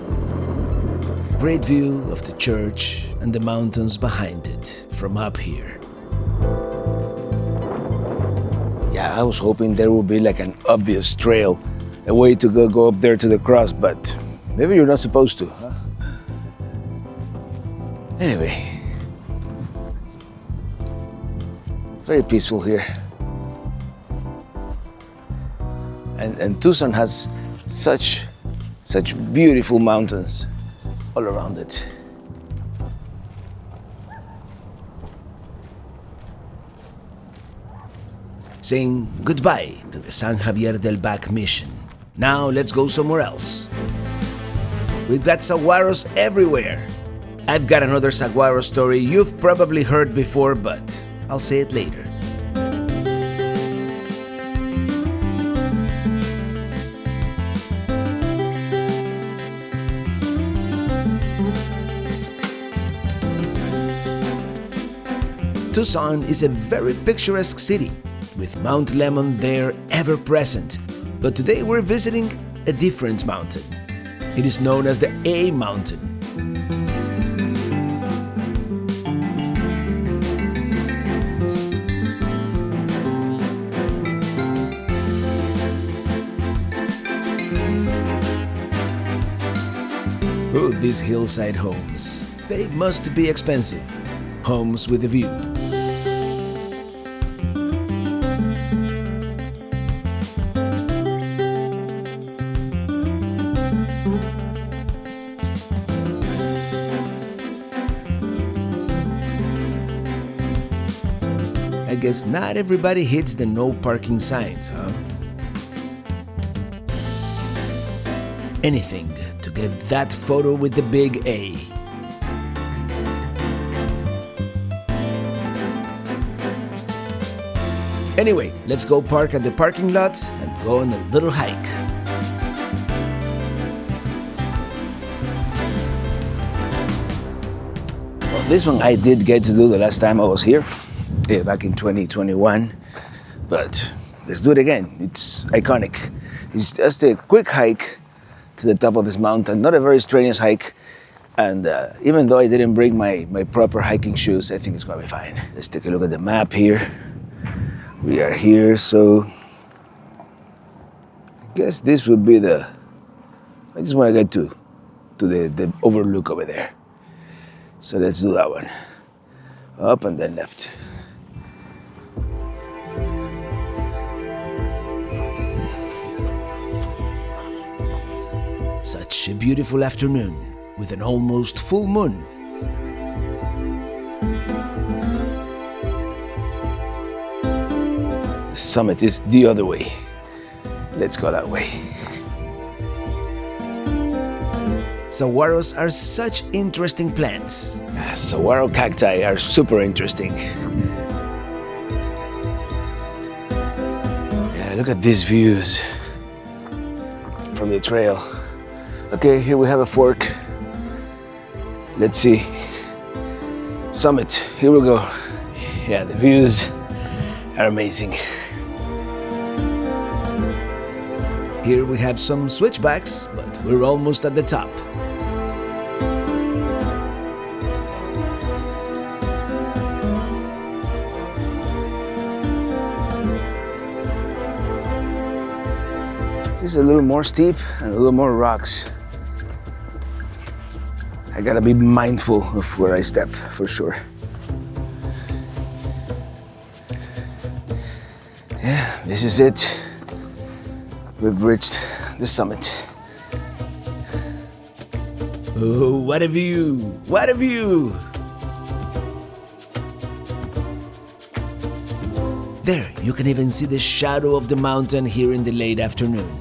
Great view of the church and the mountains behind it from up here. Yeah, I was hoping there would be like an obvious trail, a way to go up there to the cross, but maybe you're not supposed to, huh? Anyway, very peaceful here. And Tucson has such beautiful mountains all around it. Saying goodbye to the San Javier del Bac mission. Now let's go somewhere else. We've got saguaros everywhere. I've got another saguaro story you've probably heard before, but I'll say it later. Tucson is a very picturesque city, with Mount Lemmon there ever present. But today we're visiting a different mountain. It is known as the A Mountain. Oh, these hillside homes. They must be expensive. Homes with a view. I guess not everybody hits the no parking signs, huh? Anything to get that photo with the big A. Anyway, let's go park at the parking lot and go on a little hike. Well, this one I did get to do the last time I was here, back in 2021, but let's do it again. It's iconic. It's just a quick hike to the top of this mountain, not a very strenuous hike, and even though I didn't bring my proper hiking shoes, I think it's gonna be fine. Let's take a look at the map here. We are here, so I guess this would be I just want to get to the overlook over there. So let's do that one. Up and then left. a beautiful afternoon with an almost full moon. The summit is the other way. Let's go that way. Saguaros are such interesting plants. Saguaro cacti are super interesting. Yeah, look at these views from the trail. Okay, here we have a fork. Let's see. Summit, here we go. Yeah, the views are amazing. Here we have some switchbacks, but we're almost at the top. This is a little more steep and a little more rocks. I gotta be mindful of where I step, for sure. Yeah, this is it. We've reached the summit. Oh, what a view! What a view! There, you can even see the shadow of the mountain here in the late afternoon.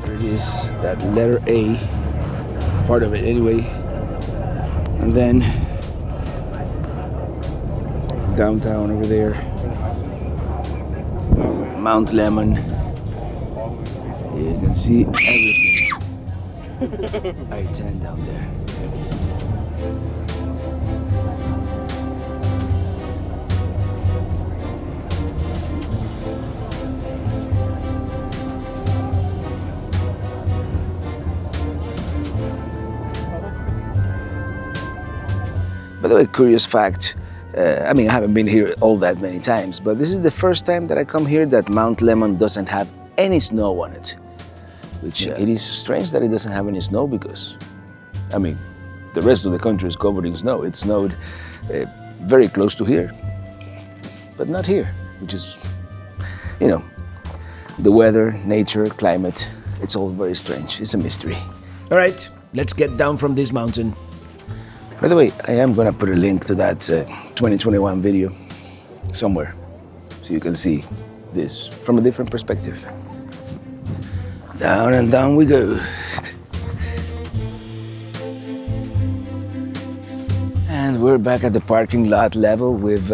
There it is, that letter A, part of it anyway. And then downtown over there, Mount Lemmon. You can see everything. I-10 down there. By the way, curious fact, I mean, I haven't been here all that many times, but this is the first time that I come here that Mount Lemmon doesn't have any snow on it. Which it is strange that it doesn't have any snow because, I mean, the rest of the country is covered in snow. It snowed very close to here, but not here, which is, you know, the weather, nature, climate, it's all very strange. It's a mystery. All right, let's get down from this mountain. By the way, I am gonna put a link to that 2021 video somewhere so you can see this from a different perspective. Down and down we go. And we're back at the parking lot level. We've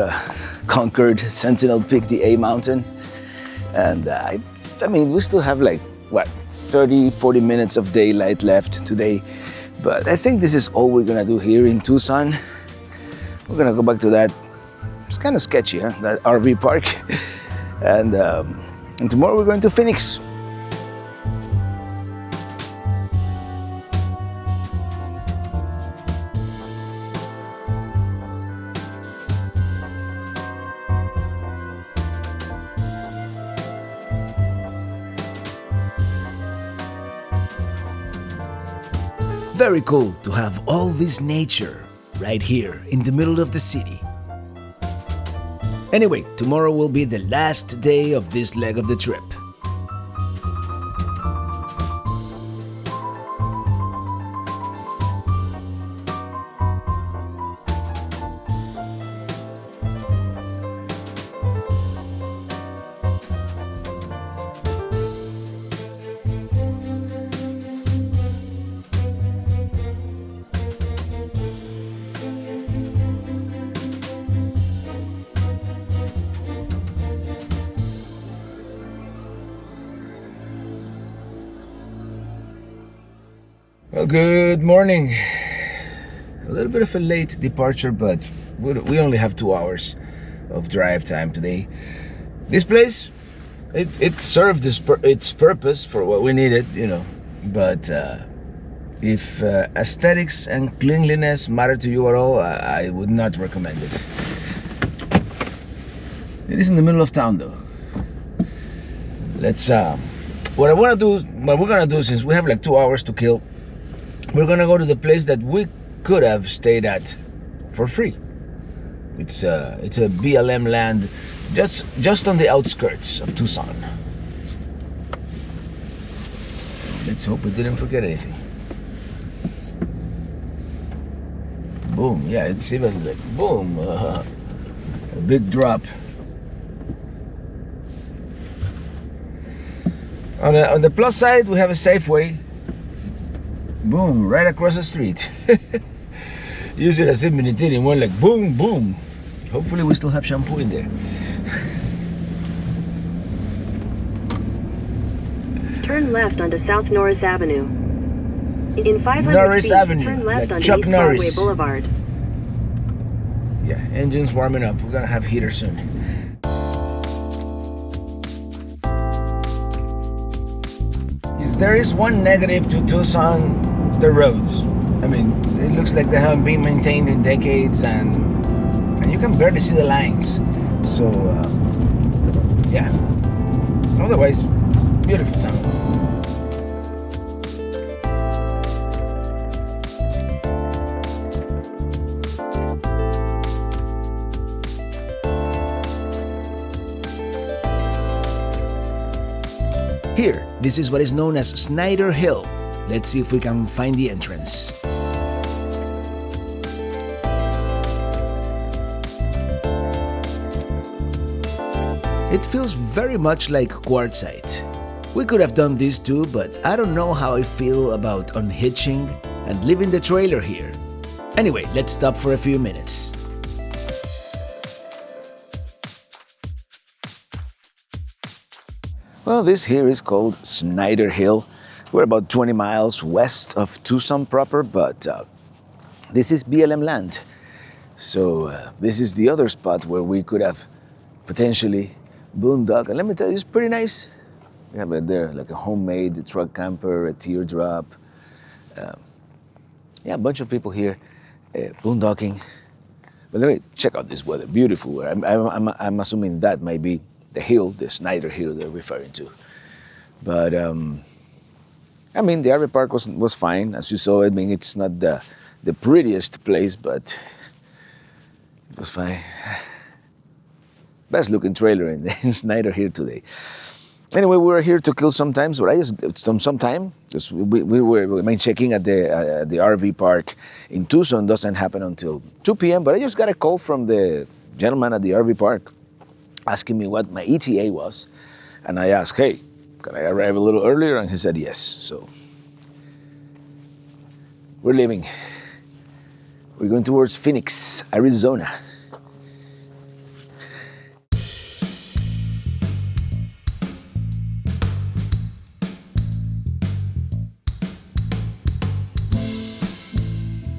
conquered Sentinel Peak, the A mountain. And I mean, we still have like, what, 30, 40 minutes of daylight left today. But I think this is all we're gonna do here in Tucson. We're gonna go back to that, it's kind of sketchy, huh? That RV park. And tomorrow we're going to Phoenix. Very cool to have all this nature right here in the middle of the city. Anyway, tomorrow will be the last day of this leg of the trip. Well, good morning. A little bit of a late departure, but we only have 2 hours of drive time today. This place, it served its purpose for what we needed, you know. But if aesthetics and cleanliness matter to you at all, I would not recommend it. It is in the middle of town, though. Let's what we're gonna do, since we have like 2 hours to kill, we're gonna go to the place that we could have stayed at for free. It's a BLM land just on the outskirts of Tucson. Let's hope we didn't forget anything. Boom, yeah, it's even like boom, a big drop. On the plus side, we have a Safeway. Boom, right across the street. Use it as if Minitini, one like boom, boom. Hopefully we still have shampoo in there. Turn left onto South Norris Avenue. In 500 Norris feet, Avenue, turn left like onto Chuck East Norris. Broadway Boulevard. Yeah, engine's warming up. We're gonna have heater soon. There is one negative to Tucson, the roads. I mean, it looks like they haven't been maintained in decades, and you can barely see the lines. So, yeah. Otherwise, beautiful town. Here, this is what is known as Snyder Hill. Let's see if we can find the entrance. It feels very much like quartzite. We could have done this too, but I don't know how I feel about unhitching and leaving the trailer here. Anyway, let's stop for a few minutes. Well, this here is called Snyder Hill. We're about 20 miles west of Tucson proper, but this is BLM land. So this is the other spot where we could have potentially boondock. And let me tell you, it's pretty nice. We have there like a homemade truck camper, a teardrop. Yeah, a bunch of people here boondocking. But let me check out this weather, beautiful weather. I'm assuming that might be the hill, the Snyder Hill they're referring to. But I mean, the RV park was fine, as you saw. I mean, it's not the prettiest place, but it was fine. Best looking trailer in Snyder here today. Anyway, we were here to kill some time, so I just some time. Because we were checking at the RV park in Tucson. Doesn't happen until 2 p.m. But I just got a call from the gentleman at the RV park asking me what my ETA was, and I asked, "Hey, can I arrive a little earlier?" And he said yes. So we're leaving. We're going towards Phoenix, Arizona.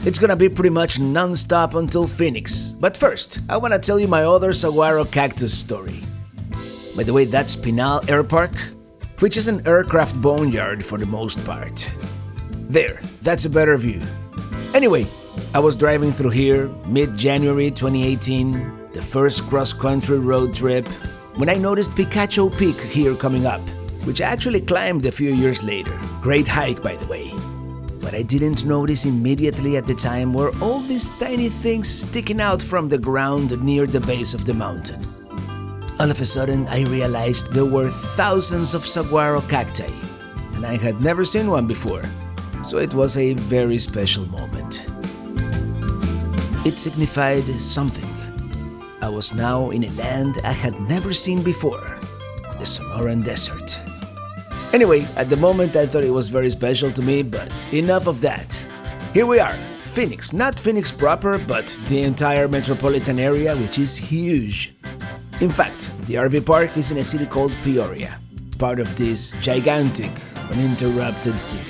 It's gonna be pretty much non-stop until Phoenix. But first, I wanna tell you my other saguaro cactus story. By the way, that's Pinal Air Park, which is an aircraft boneyard for the most part. There, that's a better view. Anyway, I was driving through here mid-January 2018, the first cross-country road trip, when I noticed Picacho Peak here coming up, which I actually climbed a few years later. Great hike, by the way. What I didn't notice immediately at the time were all these tiny things sticking out from the ground near the base of the mountain. All of a sudden, I realized there were thousands of saguaro cacti, and I had never seen one before, so it was a very special moment. It signified something. I was now in a land I had never seen before, the Sonoran Desert. Anyway, at the moment I thought it was very special to me, but enough of that. Here we are, Phoenix, not Phoenix proper, but the entire metropolitan area, which is huge. In fact, the RV park is in a city called Peoria, part of this gigantic, uninterrupted city.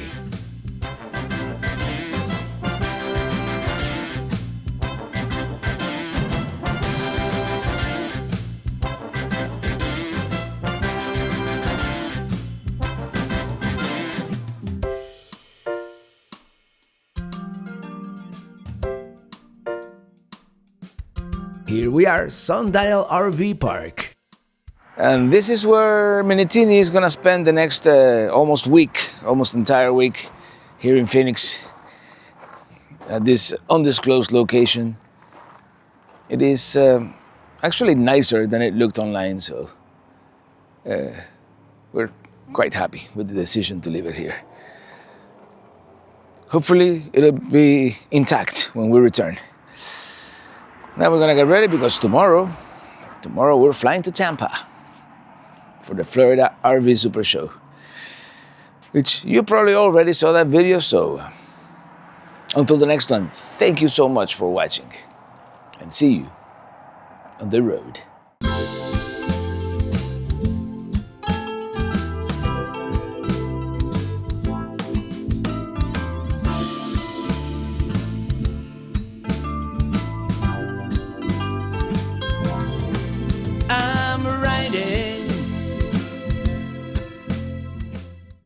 Here we are, Sundial RV Park. And this is where Minitini is gonna spend the next almost entire week here in Phoenix at this undisclosed location. It is actually nicer than it looked online, so we're quite happy with the decision to leave it here. hopefully it'll be intact when we return. Now we're gonna get ready because tomorrow we're flying to Tampa for the Florida RV Super Show, which you probably already saw that video. So until the next one, thank you so much for watching, and see you on the road.